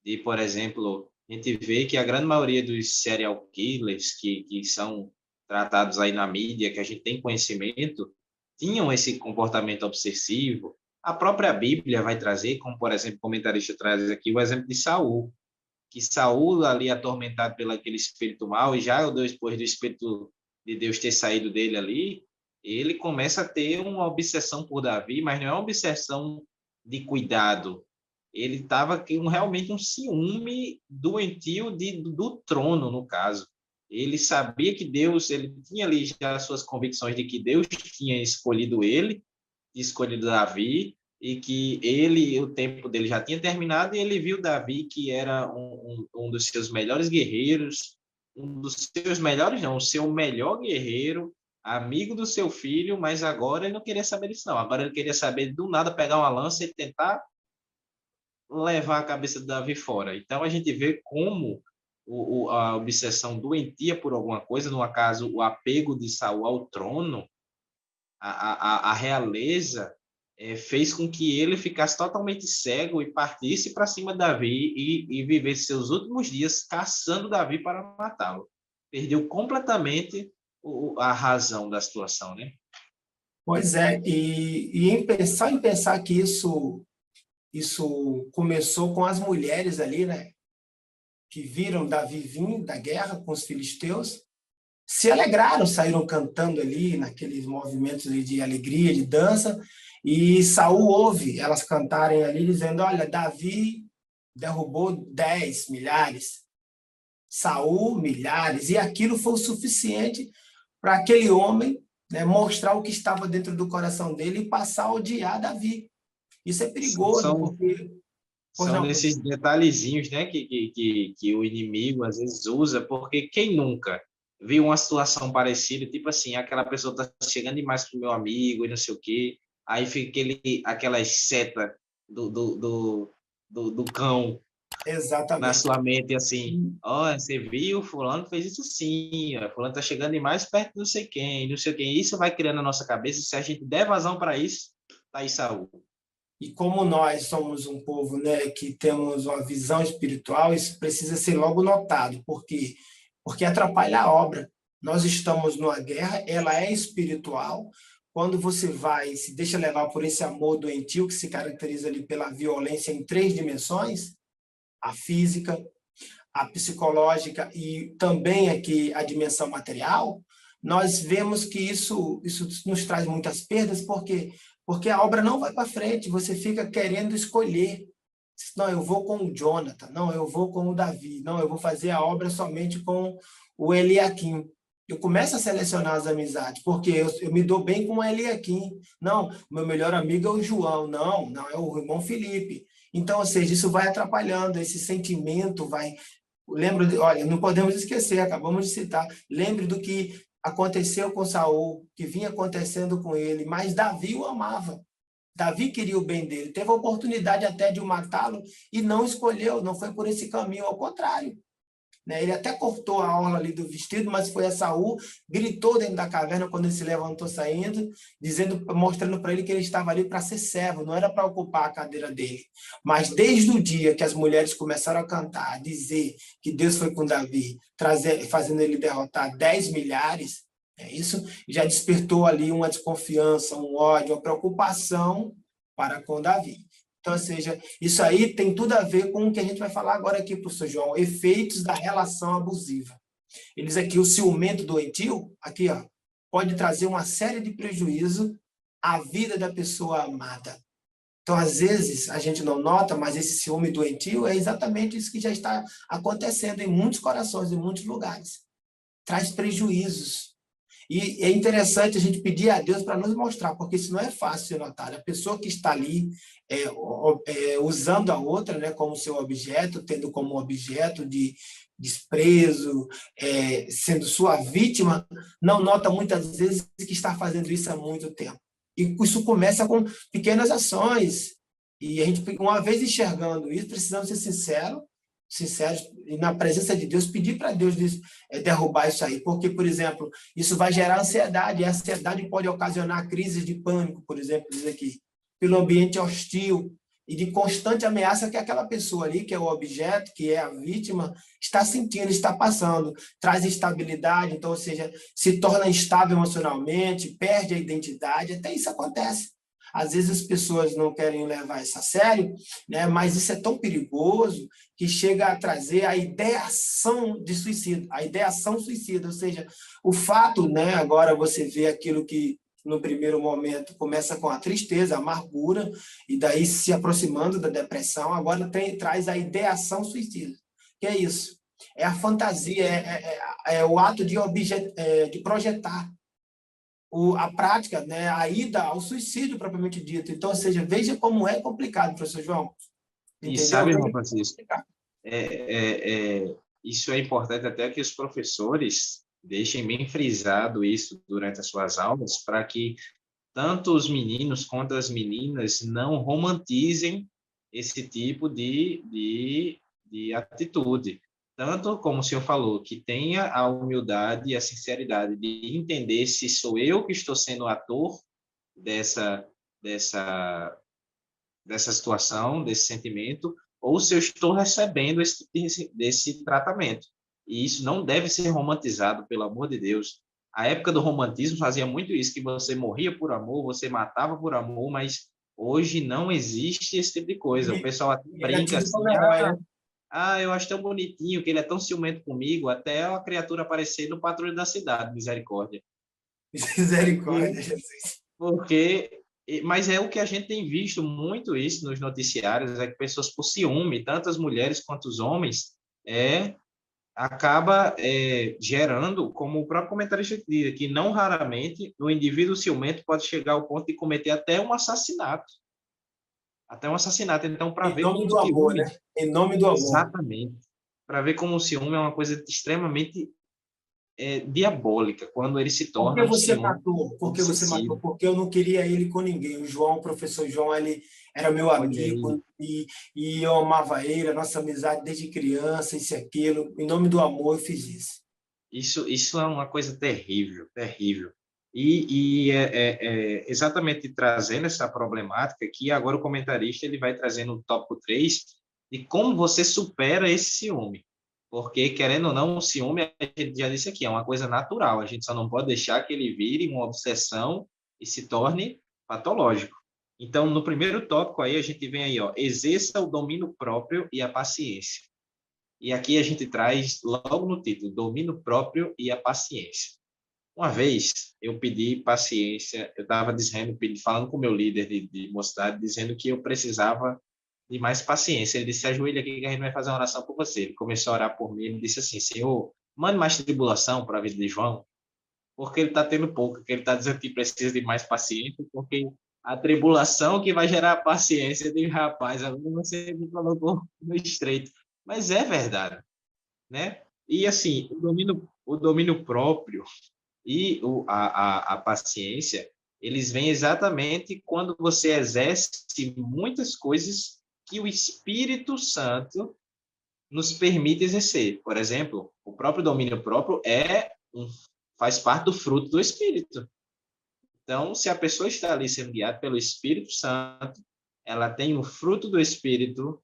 E, por exemplo, a gente vê que a grande maioria dos serial killers que são tratados aí na mídia, que a gente tem conhecimento, tinham esse comportamento obsessivo. A própria Bíblia vai trazer, como, por exemplo, o comentarista traz aqui, o exemplo de Saul, que Saul, ali atormentado pelo aquele espírito mau, e já depois do espírito de Deus ter saído dele ali, ele começa a ter uma obsessão por Davi, mas não é uma obsessão de cuidado. Ele estava com realmente um ciúme doentio do trono, no caso. Ele sabia que Deus, ele tinha ali já as suas convicções de que Deus tinha escolhido ele, escolhido Davi, e que ele, o tempo dele já tinha terminado, e ele viu Davi, que era um dos seus melhores guerreiros, um dos seus melhores, não, o seu melhor guerreiro, amigo do seu filho, mas agora ele não queria saber disso, não. Agora ele queria saber, do nada, pegar uma lança e tentar levar a cabeça de Davi fora. Então, a gente vê como a obsessão doentia por alguma coisa, no caso, o apego de Saul ao trono, a realeza, fez com que ele ficasse totalmente cego e partisse para cima de Davi e vivesse seus últimos dias caçando Davi para matá-lo. Perdeu completamente a razão da situação, né? Pois é, e em pensar que isso começou com as mulheres ali, né? Que viram Davi vir da guerra com os filisteus, se alegraram, saíram cantando ali, naqueles movimentos ali de alegria, de dança, e Saul ouve elas cantarem ali, dizendo, olha, Davi derrubou 10 milhares, Saul milhares, e aquilo foi o suficiente para aquele homem, né, mostrar o que estava dentro do coração dele e passar a odiar Davi. Isso é perigoso, São, porque... Pois são não, nesses detalhezinhos, né, que o inimigo às vezes usa, porque quem nunca viu uma situação parecida, tipo assim, aquela pessoa está chegando demais pro meu amigo e não sei o quê, aí fica aquelas setas do cão na Exatamente. sua mente, assim, ó, você viu, fulano fez isso sim, ó, fulano tá chegando mais perto de não sei quem, não sei o quem. Isso vai criando na nossa cabeça, se a gente der vazão para isso, tá aí Saúl. E como nós somos um povo, né, que temos uma visão espiritual, isso precisa ser logo notado. Por quê? Porque atrapalha a obra. Nós estamos numa guerra, ela é espiritual. Quando você vai e se deixa levar por esse amor doentio, que se caracteriza ali pela violência em 3 dimensões, a física, a psicológica e também aqui a dimensão material, nós vemos que isso nos traz muitas perdas, porque a obra não vai para frente, você fica querendo escolher. Não, eu vou com o Jonathan, não, eu vou com o Davi, não, eu vou fazer a obra somente com o Eliakim. Eu começo a selecionar as amizades, porque eu me dou bem com o Eliakim. Não, meu melhor amigo é o João, não, não, é o irmão Felipe. Então, ou seja, isso vai atrapalhando, esse sentimento vai. Olha, não podemos esquecer, acabamos de citar. Lembre do que aconteceu com Saul, que vinha acontecendo com ele, mas Davi o amava. Davi queria o bem dele, teve a oportunidade até de o matá-lo e não escolheu, não foi por esse caminho, ao contrário. Né? Ele até cortou a orla ali do vestido, mas foi a Saul, gritou dentro da caverna quando ele se levantou saindo, dizendo, mostrando para ele que ele estava ali para ser servo, não era para ocupar a cadeira dele. Mas desde o dia que as mulheres começaram a cantar, a dizer que Deus foi com Davi, fazendo ele derrotar 10 milhares, isso já despertou ali uma desconfiança, um ódio, uma preocupação para com Davi. Então, ou seja, isso aí tem tudo a ver com o que a gente vai falar agora aqui, professor João, efeitos da relação abusiva. Eles aqui, o ciumento doentio, aqui, ó, pode trazer uma série de prejuízos à vida da pessoa amada. Então, às vezes, a gente não nota, mas esse ciúme doentio é exatamente isso que já está acontecendo em muitos corações, em muitos lugares. Traz prejuízos. E é interessante a gente pedir a Deus para nos mostrar, porque isso não é fácil, notar. A pessoa que está ali usando a outra, né, como seu objeto, tendo como objeto de desprezo, sendo sua vítima, não nota muitas vezes que está fazendo isso há muito tempo. E isso começa com pequenas ações. E a gente, uma vez enxergando isso, precisamos ser sinceros e na presença de Deus, pedir para Deus derrubar isso aí. Porque, por exemplo, isso vai gerar ansiedade, e a ansiedade pode ocasionar crises de pânico, por exemplo, diz aqui, pelo ambiente hostil e de constante ameaça que aquela pessoa ali, que é o objeto, que é a vítima, está sentindo, está passando. Traz instabilidade, então, ou seja, se torna instável emocionalmente, perde a identidade, até isso acontece. Às vezes as pessoas não querem levar isso a sério, né? Mas isso é tão perigoso que chega a trazer a ideação de suicídio, a ideação suicida, ou seja, o fato, né? Agora você vê aquilo que no primeiro momento começa com a tristeza, a amargura, e daí se aproximando da depressão, agora traz a ideação suicida. Que é isso? É a fantasia, é o ato de projetar a prática, né, a ida ao suicídio propriamente dito. Então, ou seja, veja como é complicado, professor João. E Entendeu? sabe, Veja irmão como é Francisco, complicado. isso é importante até que os professores deixem bem frisado isso durante as suas aulas, para que tanto os meninos quanto as meninas não romantizem esse tipo de atitude. Tanto como o senhor falou, que tenha a humildade e a sinceridade de entender se sou eu que estou sendo o ator dessa, dessa, dessa situação, desse sentimento, ou se eu estou recebendo desse tratamento. E isso não deve ser romantizado, pelo amor de Deus. A época do romantismo fazia muito isso, que você morria por amor, você matava por amor, mas hoje não existe esse tipo de coisa. O pessoal até E era brinca tido como assim, herói, né? eu acho tão bonitinho, que ele é tão ciumento comigo, até a criatura aparecer no patrulho da cidade, misericórdia. Misericórdia, Jesus. Mas é o que a gente tem visto muito isso nos noticiários, é que pessoas por ciúme, tanto as mulheres quanto os homens, acaba gerando, como o próprio comentarista diz, que não raramente o indivíduo ciumento pode chegar ao ponto de cometer até um assassinato. Até um assassinato. Então, para Em ver nome como o do amor, né? ciúme, Em nome do amor. exatamente, para ver como o ciúme é uma coisa extremamente diabólica, quando ele se Por torna que um você ciúme matou? Por que você matou? obsessivo. Porque eu não queria ele com ninguém. O João, o professor João, ele era meu Olha aí, amigo e eu amava ele, a nossa amizade desde criança, isso e aquilo. Em nome do amor, eu fiz isso. isso é uma coisa terrível, terrível. E é exatamente trazendo essa problemática que agora o comentarista ele vai trazendo no tópico 3 de como você supera esse ciúme. Porque, querendo ou não, o ciúme, a gente já disse aqui, é uma coisa natural. A gente só não pode deixar que ele vire uma obsessão e se torne patológico. Então, no primeiro tópico aí, a gente vem aí, ó, exerça o domínio próprio e a paciência. E aqui a gente traz logo no título, domínio próprio e a paciência. Uma vez eu pedi paciência, eu estava dizendo, falando com o meu líder de mocidade, dizendo que eu precisava de mais paciência. Ele disse: ajoelha aqui que a gente vai fazer uma oração por você. Ele começou a orar por mim, ele disse assim: Senhor, mande mais tribulação para a vida de João, porque ele está tendo pouco, que ele está dizendo que precisa de mais paciência, porque a tribulação que vai gerar a paciência de rapaz, agora você me colocou no estreito. Mas é verdade, né? E assim, o domínio próprio e a paciência, eles vêm exatamente quando você exerce muitas coisas que o Espírito Santo nos permite exercer. Por exemplo, o próprio domínio próprio faz parte do fruto do Espírito. Então, se a pessoa está ali sendo guiada pelo Espírito Santo, ela tem o fruto do Espírito,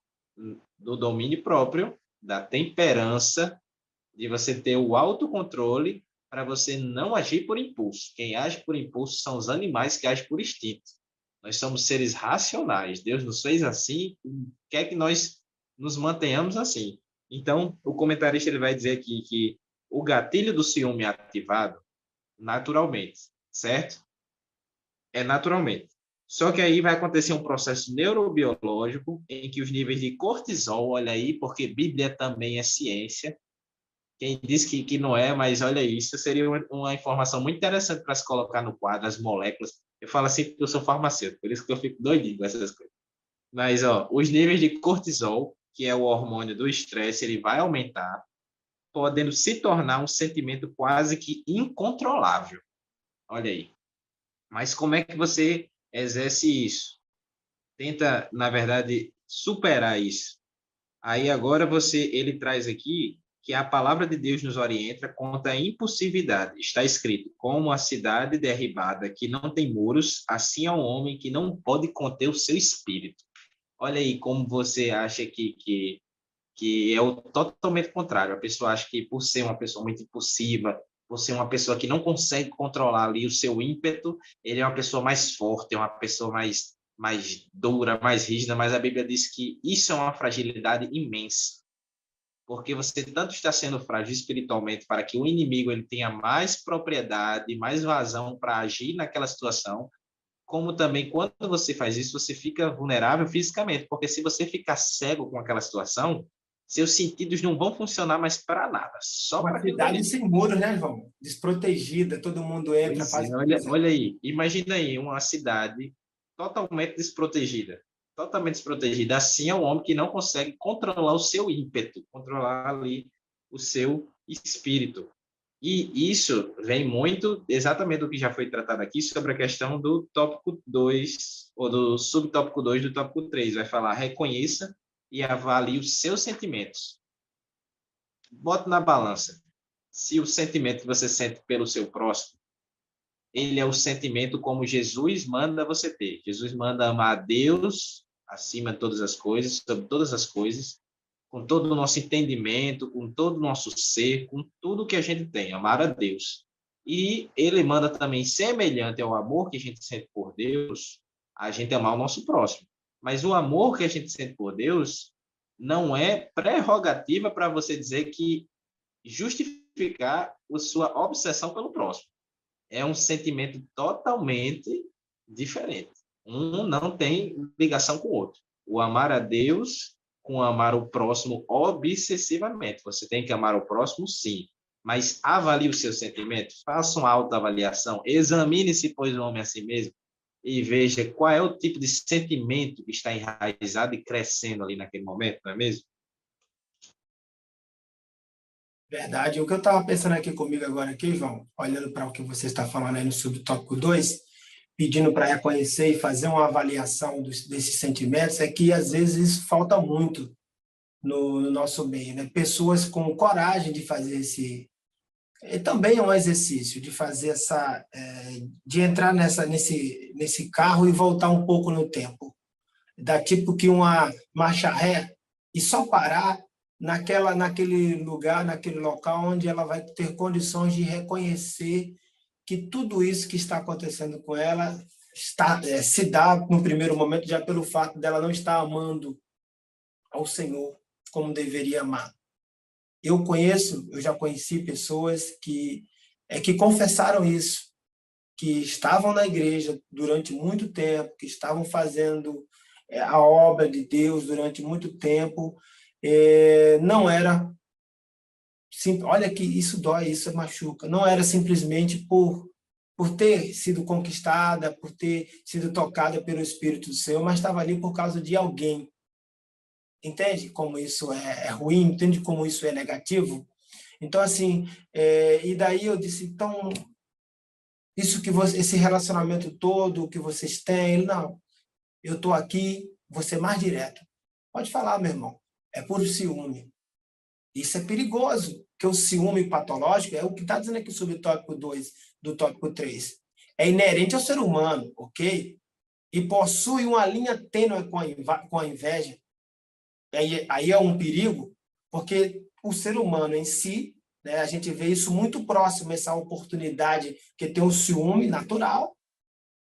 do domínio próprio, da temperança, de você ter o autocontrole para você não agir por impulso. Quem age por impulso são os animais que agem por instinto. Nós somos seres racionais. Deus nos fez assim e quer que nós nos mantenhamos assim. Então, o comentarista ele vai dizer aqui que o gatilho do ciúme é ativado naturalmente, certo? É naturalmente. Só que aí vai acontecer um processo neurobiológico em que os níveis de cortisol, olha aí, porque Bíblia também é ciência, quem diz que não é, mas olha isso, seria uma informação muito interessante para se colocar no quadro, as moléculas. Eu falo assim porque eu sou farmacêutico, por isso que eu fico doidinho com essas coisas. Mas, ó, os níveis de cortisol, que é o hormônio do estresse, ele vai aumentar, podendo se tornar um sentimento quase que incontrolável. Olha aí. Mas como é que você exerce isso? Tenta, na verdade, superar isso. Aí agora ele traz aqui que a palavra de Deus nos orienta contra a impulsividade. Está escrito: como a cidade derribada que não tem muros, assim é um homem que não pode conter o seu espírito. Olha aí como você acha que é o totalmente contrário. A pessoa acha que por ser uma pessoa muito impulsiva, por ser uma pessoa que não consegue controlar ali o seu ímpeto, ele é uma pessoa mais forte, é uma pessoa mais dura, mais rígida, mas a Bíblia diz que isso é uma fragilidade imensa, porque você tanto está sendo frágil espiritualmente para que o inimigo ele tenha mais propriedade, mais vazão para agir naquela situação, como também quando você faz isso, você fica vulnerável fisicamente, porque se você ficar cego com aquela situação, seus sentidos não vão funcionar mais para nada, só Uma para aquilo cidade dali. sem muros, né, João? Desprotegida, todo mundo entra, Pois faz é, o que olha, quiser. olha aí, imagina aí uma cidade totalmente desprotegida. Totalmente desprotegida. Assim é um homem que não consegue controlar o seu ímpeto, controlar ali o seu espírito. E isso vem muito exatamente do que já foi tratado aqui sobre a questão do tópico 2 ou do subtópico 2 do tópico 3. Vai falar: reconheça e avalie os seus sentimentos. Bote na balança. Se o sentimento que você sente pelo seu próximo ele é o sentimento como Jesus manda você ter. Jesus manda amar a Deus acima de todas as coisas, sobre todas as coisas, com todo o nosso entendimento, com todo o nosso ser, com tudo que a gente tem, amar a Deus. E ele manda também, semelhante ao amor que a gente sente por Deus, a gente amar o nosso próximo. Mas o amor que a gente sente por Deus não é prerrogativa para você dizer que justificar a sua obsessão pelo próximo é um sentimento totalmente diferente. Um não tem ligação com o outro. O amar a Deus com amar o próximo obsessivamente. Você tem que amar o próximo, sim. Mas avalie os seus sentimentos, faça uma autoavaliação, examine-se, pois, o homem a si mesmo, e veja qual é o tipo de sentimento que está enraizado e crescendo ali naquele momento, não é mesmo? Verdade. O que eu estava pensando aqui comigo agora, aqui, João, olhando para o que você está falando aí no subtópico 2, pedindo para reconhecer e fazer uma avaliação desses sentimentos, é que às vezes isso falta muito no nosso meio, né? Pessoas com coragem de fazer esse. E também é um exercício de fazer de entrar nesse carro e voltar um pouco no tempo. Dá tipo que uma marcha ré e só parar naquele lugar, naquele local onde ela vai ter condições de reconhecer que tudo isso que está acontecendo com ela se dá no primeiro momento já pelo fato dela não estar amando ao Senhor como deveria amar. Eu já conheci pessoas que confessaram isso, que estavam na igreja durante muito tempo, que estavam fazendo a obra de Deus durante muito tempo, não era, olha que isso dói, isso machuca, não era simplesmente por ter sido conquistada, por ter sido tocada pelo Espírito do Senhor, mas estava ali por causa de alguém. Entende como isso é ruim? Entende como isso é negativo? Então, assim, e daí eu disse, então, esse relacionamento todo que vocês têm, não, eu estou aqui, vou ser mais direto. Pode falar, meu irmão, é por ciúme. Isso é perigoso, porque o ciúme patológico é o que está dizendo aqui sobre o tópico 2 do tópico 3. É inerente ao ser humano, ok? E possui uma linha tênue com a inveja. Aí é um perigo, porque o ser humano em si, né, a gente vê isso muito próximo, essa oportunidade que tem o ciúme natural,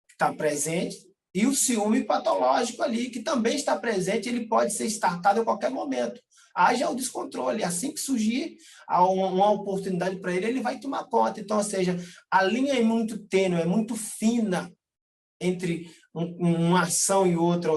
que está presente, e o ciúme patológico ali, que também está presente, ele pode ser startado a qualquer momento. Haja o descontrole, assim que surgir uma oportunidade para ele, ele vai tomar conta. Então, ou seja, a linha é muito tênue, é muito fina entre uma ação e outra,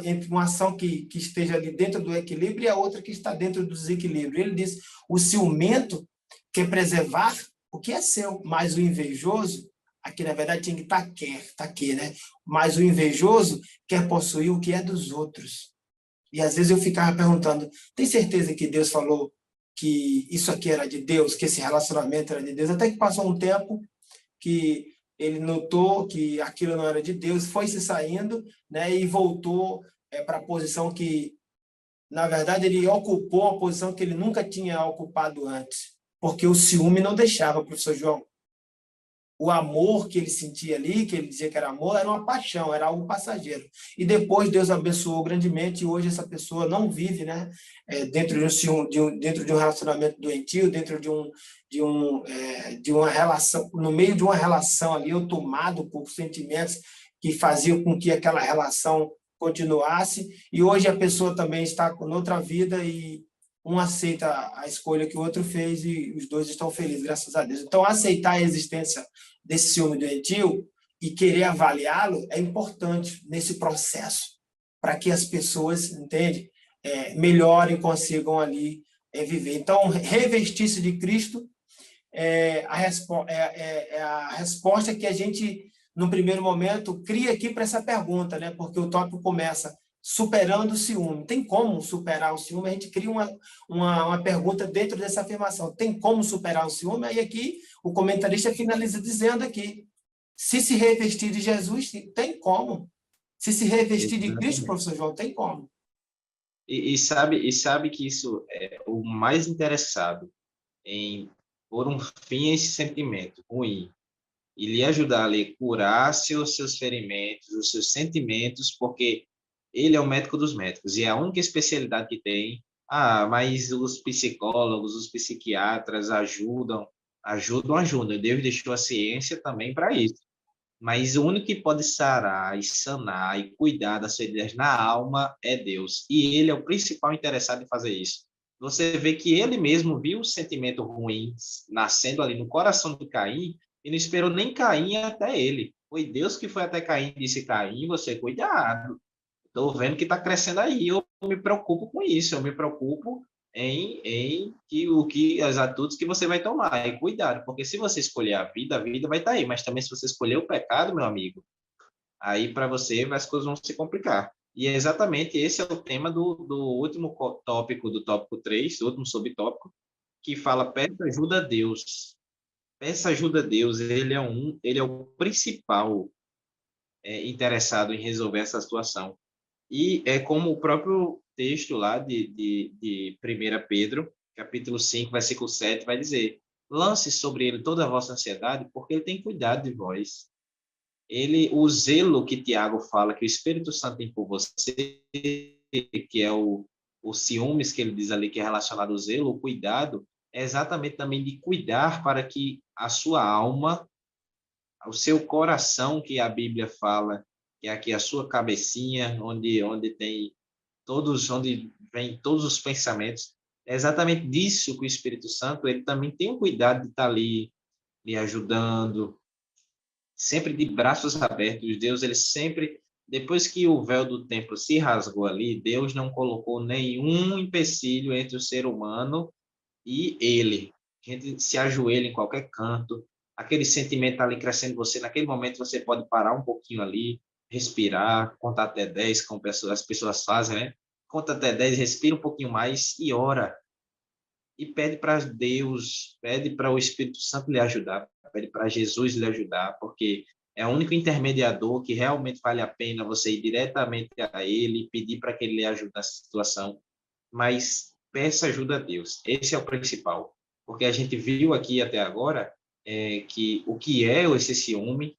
entre uma ação que esteja ali dentro do equilíbrio e a outra que está dentro do desequilíbrio. Ele diz, o ciumento quer preservar o que é seu, mas o invejoso, aqui na verdade tinha que estar aqui, né? Mas o invejoso quer possuir o que é dos outros. E às vezes eu ficava perguntando, tem certeza que Deus falou que isso aqui era de Deus, que esse relacionamento era de Deus? Até que passou um tempo que ele notou que aquilo não era de Deus, foi se saindo, né, e voltou para a posição que, na verdade, ele ocupou a posição que ele nunca tinha ocupado antes, porque o ciúme não deixava, professor João. O amor que ele sentia ali, que ele dizia que era amor, era uma paixão, era algo passageiro. E depois Deus abençoou grandemente e hoje essa pessoa não vive, né, dentro dentro de um relacionamento doentio, dentro de uma relação, no meio de uma relação ali, eu tomado por sentimentos que faziam com que aquela relação continuasse. E hoje a pessoa também está com outra vida e um aceita a escolha que o outro fez e os dois estão felizes, graças a Deus. Então, aceitar a existência desse ciúme doentio e querer avaliá-lo é importante nesse processo, para que as pessoas, entende, melhorem, consigam ali viver. Então, revestir-se de Cristo é a resposta que a gente, no primeiro momento, cria aqui para essa pergunta, né? Porque o tópico começa superando o ciúme. Tem como superar o ciúme? A gente cria uma pergunta dentro dessa afirmação. Tem como superar o ciúme? Aí aqui o comentarista finaliza dizendo aqui, se revestir de Jesus, tem como. Se revestir de Cristo, professor João, tem como. E sabe que isso é o mais interessado em pôr um fim a esse sentimento ruim e lhe ajudar a lhe curar seus ferimentos, os seus sentimentos, porque ele é o médico dos médicos e é a única especialidade que tem. Ah, mas os psicólogos, os psiquiatras ajudam. Deus deixou a ciência também para isso. Mas o único que pode sarar e sanar e cuidar das feridas na alma é Deus. E ele é o principal interessado em fazer isso. Você vê que ele mesmo viu o sentimento ruim nascendo ali no coração de Caim e não esperou nem Caim até ele. Foi Deus que foi até Caim e disse: Caim, você cuidado. Estou vendo que está crescendo aí. Eu me preocupo com isso. Eu me preocupo em as atitudes que você vai tomar. E cuidado, porque se você escolher a vida vai estar aí. Mas também se você escolher o pecado, meu amigo, aí para você as coisas vão se complicar. E é exatamente esse é o tema do último tópico, do tópico 3, do último subtópico, que fala peça ajuda a Deus. Peça ajuda a Deus, ele é o principal interessado em resolver essa situação. E é como o próprio texto lá de 1 Pedro, capítulo 5, versículo 7, vai dizer: lance sobre ele toda a vossa ansiedade, porque ele tem cuidado de vós. O zelo que Tiago fala, que o Espírito Santo tem por você, que é o ciúmes que ele diz ali, que é relacionado ao zelo, o cuidado, é exatamente também de cuidar para que a sua alma, o seu coração, que a Bíblia fala, que é aqui a sua cabecinha, onde tem onde vem todos os pensamentos, é exatamente disso que o Espírito Santo, ele também tem o cuidado de estar ali, lhe ajudando, sempre de braços abertos. Deus, ele sempre, depois que o véu do templo se rasgou ali, Deus não colocou nenhum empecilho entre o ser humano e ele. A gente se ajoelha em qualquer canto, aquele sentimento está ali crescendo em você, naquele momento você pode parar um pouquinho ali, respirar, contar até 10, como as pessoas fazem, né? Conta até 10, respira um pouquinho mais e ora. E pede para Deus, pede para o Espírito Santo lhe ajudar, pede para Jesus lhe ajudar, porque é o único intermediador que realmente vale a pena você ir diretamente a ele e pedir para que ele lhe ajude nessa situação. Mas peça ajuda a Deus, esse é o principal. Porque a gente viu aqui até agora que o que é esse ciúme,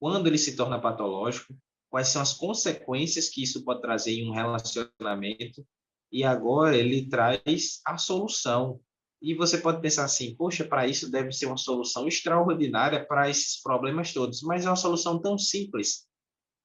quando ele se torna patológico, quais são as consequências que isso pode trazer em um relacionamento, e agora ele traz a solução. E você pode pensar assim, poxa, para isso deve ser uma solução extraordinária para esses problemas todos, mas é uma solução tão simples,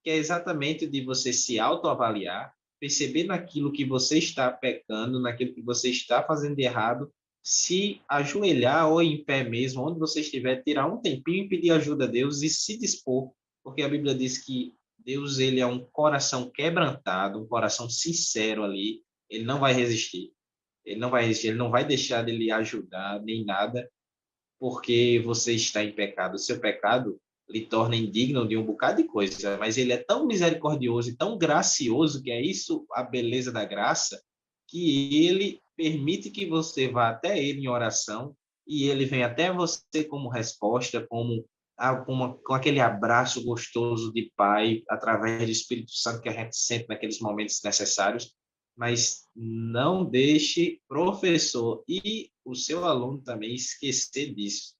que é exatamente de você se autoavaliar, perceber naquilo que você está pecando, naquilo que você está fazendo de errado, se ajoelhar ou em pé mesmo, onde você estiver, tirar um tempinho e pedir ajuda a Deus e se dispor, porque a Bíblia diz que Deus, ele é um coração quebrantado, um coração sincero ali, ele não vai resistir. Ele não vai resistir, ele não vai deixar de lhe ajudar, nem nada, porque você está em pecado. O seu pecado lhe torna indigno de um bocado de coisa, mas ele é tão misericordioso e tão gracioso, que é isso a beleza da graça, que ele permite que você vá até ele em oração e ele vem até você como resposta, com aquele abraço gostoso de pai, através do Espírito Santo que a gente sente naqueles momentos necessários. Mas não deixe professor e o seu aluno também esquecer disso.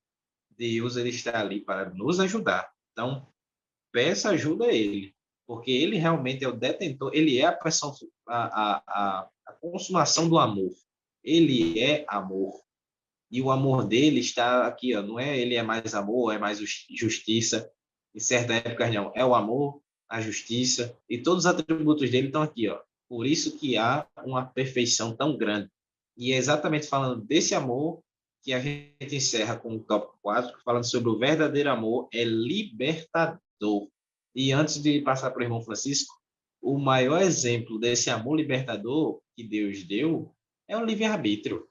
Deus, ele está ali para nos ajudar. Então, peça ajuda a ele, porque ele realmente é o detentor, ele é a consumação do amor. Ele é amor. E o amor dele está aqui, ó, não é ele é mais amor, é mais justiça. Em certa época, não. É o amor, a justiça, e todos os atributos dele estão aqui, ó. Por isso que há uma perfeição tão grande. E é exatamente falando desse amor que a gente encerra com o tópico 4, falando sobre o verdadeiro amor é libertador. E antes de passar para o irmão Francisco, o maior exemplo desse amor libertador que Deus deu é o livre-arbítrio.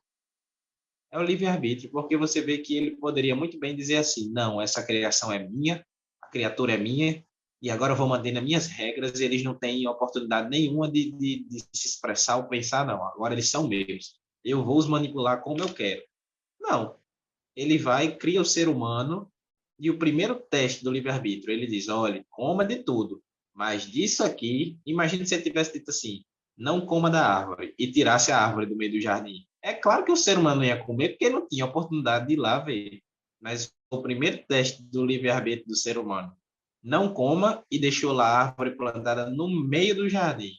É o livre-arbítrio, porque você vê que ele poderia muito bem dizer assim: não, essa criação é minha, a criatura é minha, e agora eu vou manter nas minhas regras, e eles não têm oportunidade nenhuma de se expressar ou pensar, não, agora eles são meus, eu vou os manipular como eu quero. Não, ele vai, cria o ser humano, e o primeiro teste do livre-arbítrio, ele diz: olha, coma de tudo, mas disso aqui, imagine se ele tivesse dito assim: não coma da árvore, e tirasse a árvore do meio do jardim. É claro que o ser humano ia comer, porque não tinha oportunidade de ir lá ver. Mas o primeiro teste do livre-arbítrio do ser humano: não coma, e deixou lá a árvore plantada no meio do jardim,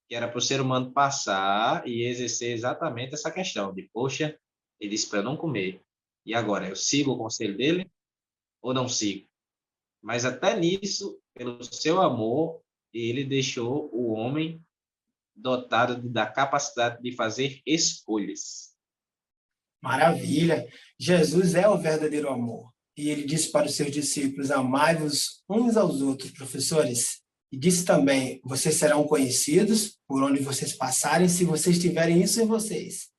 que era para o ser humano passar e exercer exatamente essa questão de, poxa, ele disse para eu não comer. E agora, eu sigo o conselho dele ou não sigo? Mas até nisso, pelo seu amor, ele deixou o homem dotado da capacidade de fazer escolhas. Maravilha! Jesus é o verdadeiro amor. E ele disse para os seus discípulos: amai-vos uns aos outros, professores. E disse também: vocês serão conhecidos por onde vocês passarem, se vocês tiverem isso em vocês.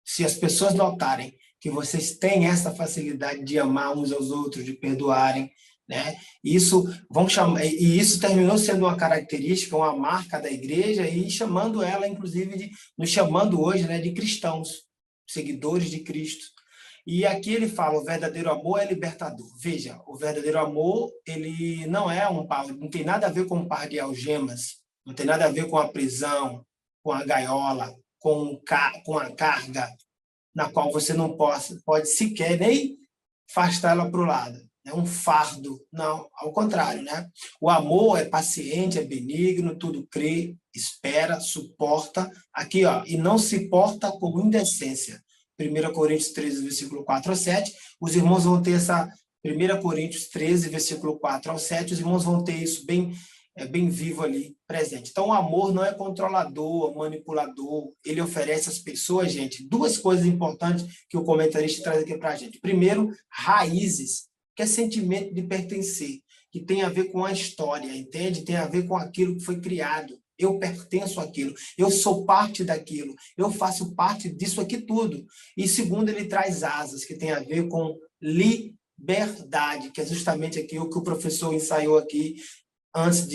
Se as pessoas notarem que vocês têm essa facilidade de amar uns aos outros, de perdoarem, né? E isso terminou sendo uma característica, uma marca da igreja, e chamando ela, inclusive, nos chamando hoje, né, de cristãos, seguidores de Cristo. E aqui ele fala, o verdadeiro amor é libertador. Veja, o verdadeiro amor, ele não é um par, não tem nada a ver com um par de algemas, não tem nada a ver com a prisão, com a gaiola, com a carga, na qual você não pode sequer nem afastar ela para o lado. É um fardo. Não, ao contrário, né? O amor é paciente, é benigno, tudo crê, espera, suporta. Aqui, ó, e não se porta com indecência. 1 Coríntios 13, versículo 4 ao 7. Os irmãos vão ter essa 1 Coríntios 13, versículo 4 ao 7. Os irmãos vão ter isso bem vivo ali, presente. Então, o amor não é controlador, manipulador. Ele oferece às pessoas, gente, duas coisas importantes que o comentarista traz aqui para a gente. Primeiro, raízes, que é sentimento de pertencer, que tem a ver com a história, entende? Tem a ver com aquilo que foi criado. Eu pertenço àquilo, eu sou parte daquilo, eu faço parte disso aqui tudo. E segundo, ele traz asas, que tem a ver com liberdade, que é justamente aqui o que o professor ensaiou aqui, antes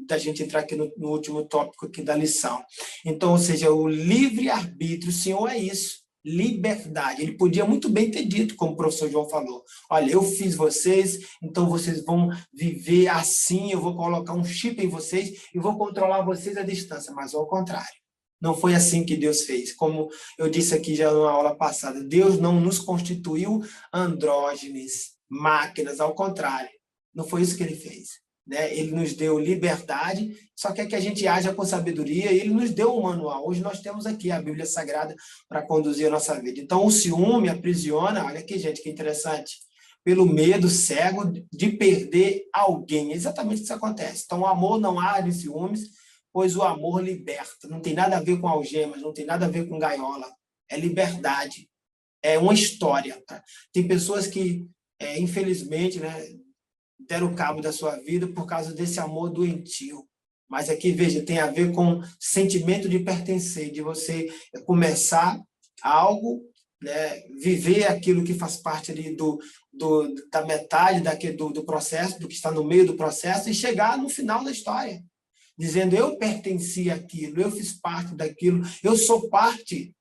da gente entrar aqui no último tópico aqui da lição. Então, ou seja, o livre-arbítrio, o Senhor é isso, liberdade. Ele podia muito bem ter dito, como o professor João falou, olha, eu fiz vocês, então vocês vão viver assim, eu vou colocar um chip em vocês e vou controlar vocês à distância, mas ao contrário. Não foi assim que Deus fez. Como eu disse aqui já na aula passada, Deus não nos constituiu andrógenes, máquinas, ao contrário. Não foi isso que ele fez. Né? Ele nos deu liberdade, só quer que a gente haja com sabedoria, e ele nos deu um manual. Hoje nós temos aqui a Bíblia Sagrada para conduzir a nossa vida. Então, o ciúme aprisiona, olha aqui, gente, que interessante, pelo medo cego de perder alguém. É exatamente isso que acontece. Então, o amor não arde em ciúmes, pois o amor liberta. Não tem nada a ver com algemas, não tem nada a ver com gaiola. É liberdade. É uma história. Tá? Tem pessoas que, infelizmente, né, deram cabo da sua vida por causa desse amor doentio. Mas aqui, veja, tem a ver com sentimento de pertencer, de você começar algo, né, viver aquilo que faz parte ali da metade do processo, do que está no meio do processo, e chegar no final da história, dizendo, eu pertenci àquilo, eu fiz parte daquilo, eu sou parte,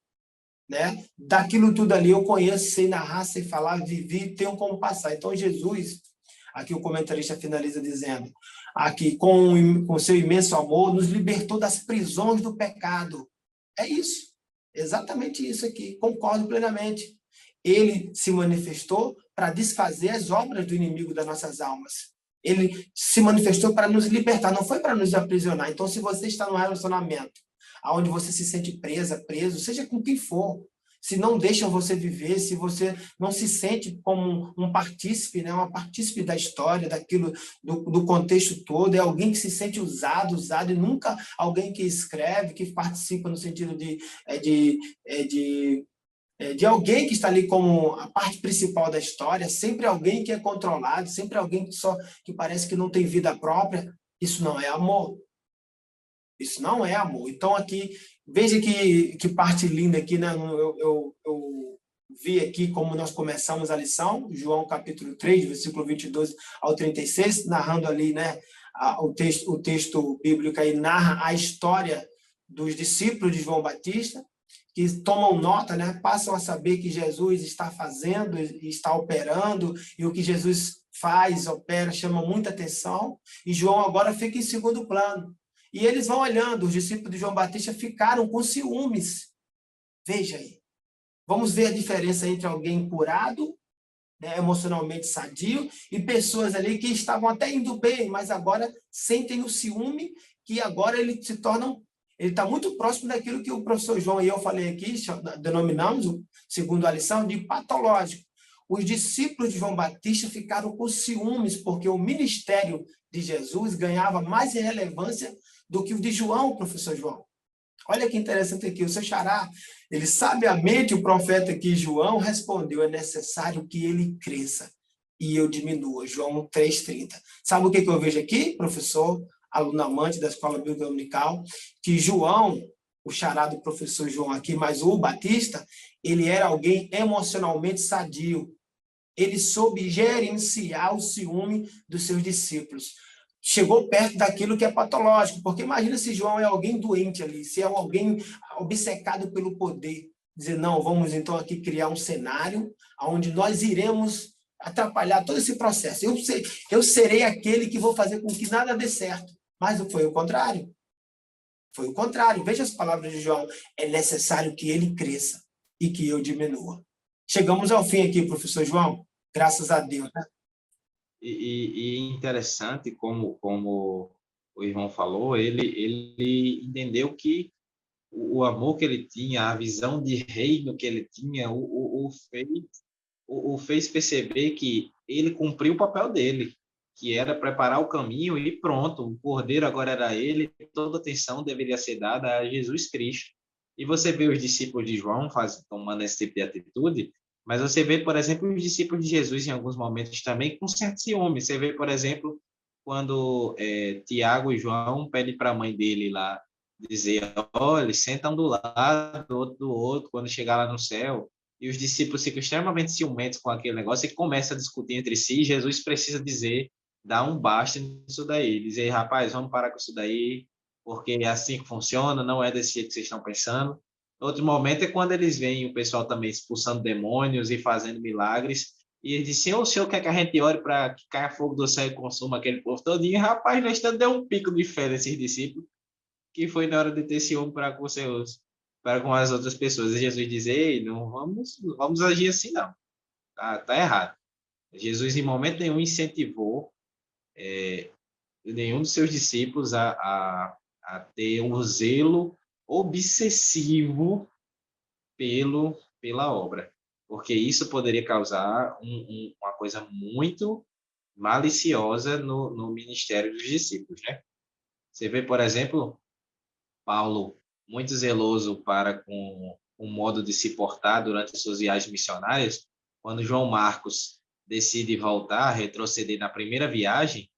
né, daquilo tudo ali, eu conheço, sei narrar, sei falar, vivi, tenho como passar. Então, Jesus, aqui o comentarista finaliza dizendo, aqui, com seu imenso amor, nos libertou das prisões do pecado. É isso, exatamente isso aqui, concordo plenamente. Ele se manifestou para desfazer as obras do inimigo das nossas almas. Ele se manifestou para nos libertar, não foi para nos aprisionar. Então, se você está num relacionamento onde você se sente preso, seja com quem for, se não deixam você viver, se você não se sente como um partícipe, né, uma partícipe da história, daquilo, do contexto todo, é alguém que se sente usado, e nunca alguém que escreve, que participa no sentido de alguém que está ali como a parte principal da história, sempre alguém que é controlado, sempre alguém que parece que não tem vida própria. Isso não é amor. Isso não é amor. Então, aqui, veja que parte linda aqui, né? Eu vi aqui como nós começamos a lição, João capítulo 3, versículo 22 ao 36, narrando ali, né, o texto bíblico aí narra a história dos discípulos de João Batista, que tomam nota, né, passam a saber que Jesus está fazendo, está operando, e o que Jesus faz, opera, chama muita atenção, e João agora fica em segundo plano. E eles vão olhando, os discípulos de João Batista ficaram com ciúmes. Veja aí. Vamos ver a diferença entre alguém curado, né, emocionalmente sadio, e pessoas ali que estavam até indo bem, mas agora sentem o ciúme, que agora ele está muito próximo daquilo que o professor João e eu falei aqui, denominamos, segundo a lição, de patológico. Os discípulos de João Batista ficaram com ciúmes, porque o ministério de Jesus ganhava mais relevância do que o de João, professor João. Olha que interessante aqui, o seu xará, ele sabiamente, o profeta aqui, João, respondeu, é necessário que ele cresça e eu diminua, João 3,30. Sabe o que eu vejo aqui, professor, aluno amante da Escola Bíblica Dominical? Que João, o xará do professor João aqui, mas o Batista, ele era alguém emocionalmente sadio. Ele soube gerenciar o ciúme dos seus discípulos. Chegou perto daquilo que é patológico, porque imagina se João é alguém doente ali, se é alguém obcecado pelo poder. dizer, não, vamos então aqui criar um cenário onde nós iremos atrapalhar todo esse processo. Eu serei aquele que vou fazer com que nada dê certo. Mas foi o contrário. Foi o contrário. Veja as palavras de João. É necessário que ele cresça e que eu diminua. Chegamos ao fim aqui, professor João. Graças a Deus, né? E interessante, como o irmão falou, ele entendeu que o amor que ele tinha, a visão de reino que ele tinha, o fez perceber que ele cumpriu o papel dele, que era preparar o caminho e pronto, o cordeiro agora era ele, toda atenção deveria ser dada a Jesus Cristo. E você vê os discípulos de João tomando esse tipo de atitude, mas você vê, por exemplo, os discípulos de Jesus em alguns momentos também com certo ciúme. Você vê, por exemplo, quando Tiago e João pedem para a mãe dele lá dizer, olha, eles sentam do lado, outro do outro, quando chegar lá no céu, e os discípulos ficam extremamente ciumentos com aquele negócio e começam a discutir entre si, Jesus precisa dizer, dar um basta nisso daí, dizer, rapaz, vamos parar com isso daí, porque é assim que funciona, não é desse jeito que vocês estão pensando. Outro momento é quando eles veem o pessoal também expulsando demônios e fazendo milagres, e eles dizem, o senhor quer que a gente ore para que caia fogo do céu e consuma aquele povo todinho? Rapaz, nós estamos dando um pico de fé nesses discípulos, que foi na hora de ter ciúme para com seus, para com as outras pessoas. E Jesus diz, ei, não vamos agir assim, não. Tá errado. Jesus, em momento nenhum, incentivou nenhum dos seus discípulos a ter um zelo obsessivo pela obra, porque isso poderia causar uma coisa muito maliciosa no ministério dos discípulos, né? Você vê, por exemplo, Paulo, muito zeloso para com o modo de se portar durante as suas viagens missionárias, quando João Marcos decide voltar, retroceder na primeira viagem,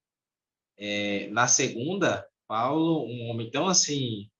na segunda, Paulo, um homem tão assim,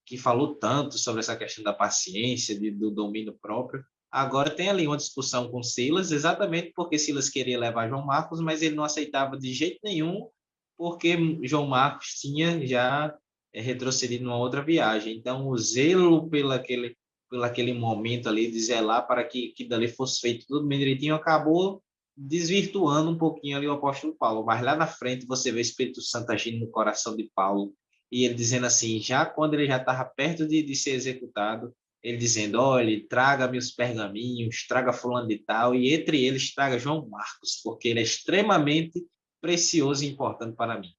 que falou tanto sobre essa questão da paciência, do domínio próprio, agora tem ali uma discussão com Silas, exatamente porque Silas queria levar João Marcos, mas ele não aceitava de jeito nenhum, porque João Marcos tinha já retrocedido numa outra viagem. Então, o zelo pelo aquele momento ali, de zelar para que dali fosse feito tudo bem direitinho, acabou desvirtuando um pouquinho ali o apóstolo Paulo. Mas lá na frente você vê o Espírito Santo agindo no coração de Paulo, e ele dizendo assim, já quando ele já estava perto de ser executado, ele dizendo, olha, traga-me os pergaminhos, traga fulano de tal, e entre eles traga João Marcos, porque ele é extremamente precioso e importante para mim.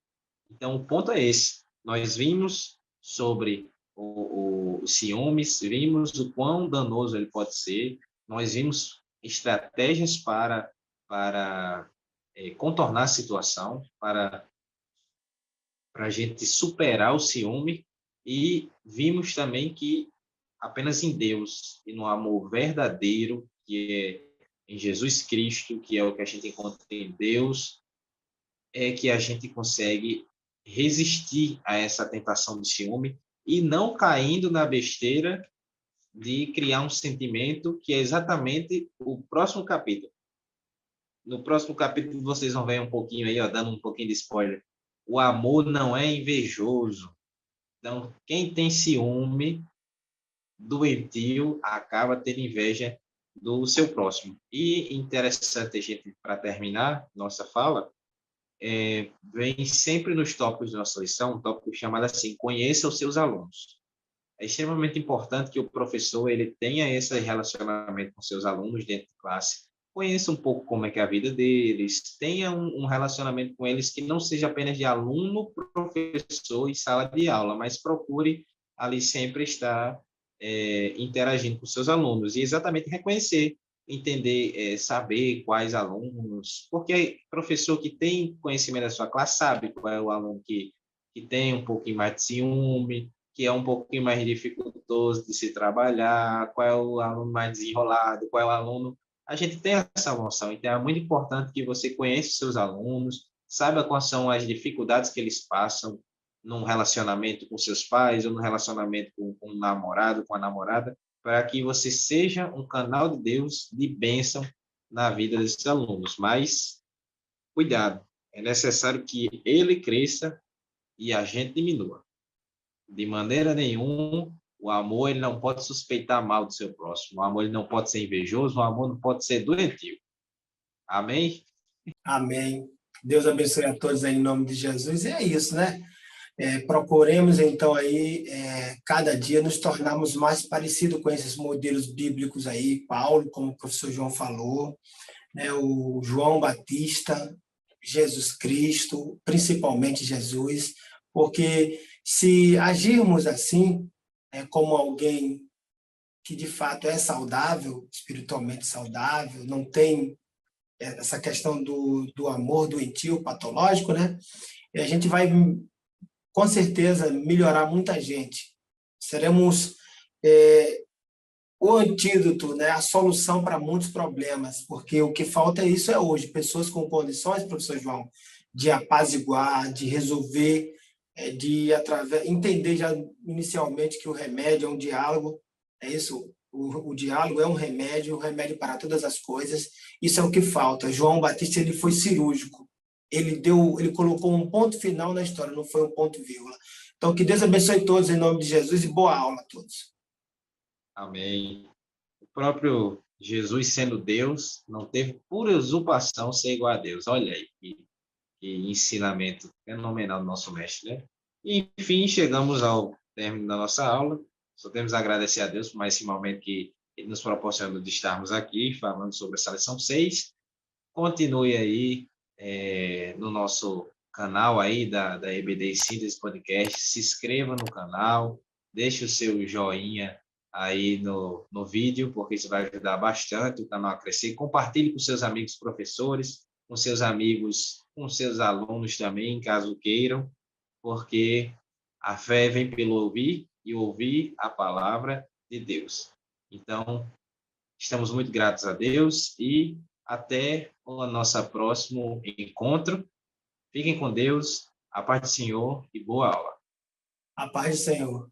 Então, o ponto é esse. Nós vimos sobre o ciúmes, vimos o quão danoso ele pode ser, nós vimos estratégias para contornar a situação, para a gente superar o ciúme, e vimos também que apenas em Deus e no amor verdadeiro, que é em Jesus Cristo, que é o que a gente encontra em Deus, é que a gente consegue resistir a essa tentação do ciúme e não caindo na besteira de criar um sentimento que é exatamente o próximo capítulo. No próximo capítulo vocês vão ver um pouquinho aí, ó, dando um pouquinho de spoiler. O amor não é invejoso. Então, quem tem ciúme doentio acaba tendo inveja do seu próximo. E interessante, a gente, para terminar nossa fala, vem sempre nos tópicos da nossa lição, um tópico chamado assim, conheça os seus alunos. É extremamente importante que o professor ele tenha esse relacionamento com seus alunos dentro de classe, conheça um pouco como é que é a vida deles, tenha um relacionamento com eles que não seja apenas de aluno, professor e sala de aula, mas procure ali sempre estar interagindo com seus alunos e exatamente reconhecer, entender, saber quais alunos, porque professor que tem conhecimento da sua classe sabe qual é o aluno que tem um pouquinho mais de ciúme, que é um pouquinho mais dificultoso de se trabalhar, qual é o aluno mais desenrolado, qual é o aluno. A gente tem essa noção, então é muito importante que você conheça os seus alunos, saiba quais são as dificuldades que eles passam num relacionamento com seus pais ou no relacionamento com um namorado, com a namorada, para que você seja um canal de Deus de bênção na vida desses alunos. Mas, cuidado, é necessário que ele cresça e a gente diminua. De maneira nenhuma, O amor, ele não pode suspeitar mal do seu próximo. O amor, ele não pode ser invejoso. O amor não pode ser doentio. Amém? Amém. Deus abençoe a todos aí em nome de Jesus. E é isso, né? Procuremos, então, aí, cada dia nos tornarmos mais parecidos com esses modelos bíblicos aí, Paulo, como o professor João falou, né? O João Batista, Jesus Cristo, principalmente Jesus, porque se agirmos assim, como alguém que de fato é saudável, espiritualmente saudável, não tem essa questão do amor doentio, patológico, né? E a gente vai, com certeza, melhorar muita gente. Seremos o antídoto, né? A solução para muitos problemas, porque o que falta é isso hoje, pessoas com condições, professor João, de apaziguar, de resolver, entender já inicialmente que o remédio é um diálogo, é isso, o diálogo é um remédio para todas as coisas, isso é o que falta. João Batista, ele foi cirúrgico, ele colocou um ponto final na história, não foi um ponto vírgula. Então, que Deus abençoe todos em nome de Jesus e boa aula a todos. Amém. O próprio Jesus, sendo Deus, não teve por usurpação ser igual a Deus. Olha aí que ensinamento fenomenal do nosso mestre, né? E, enfim, chegamos ao término da nossa aula. Só temos a agradecer a Deus por mais esse momento que ele nos proporcionou de estarmos aqui falando sobre essa lição 6. Continue aí no nosso canal aí da EBD Síntese Podcast. Se inscreva no canal, deixe o seu joinha aí no vídeo, porque isso vai ajudar bastante o canal a crescer. Compartilhe com seus amigos professores, com seus amigos, com seus alunos também, caso queiram, porque a fé vem pelo ouvir e ouvir a palavra de Deus. Então, estamos muito gratos a Deus e até o nosso próximo encontro. Fiquem com Deus, a paz do Senhor e boa aula. A paz do Senhor.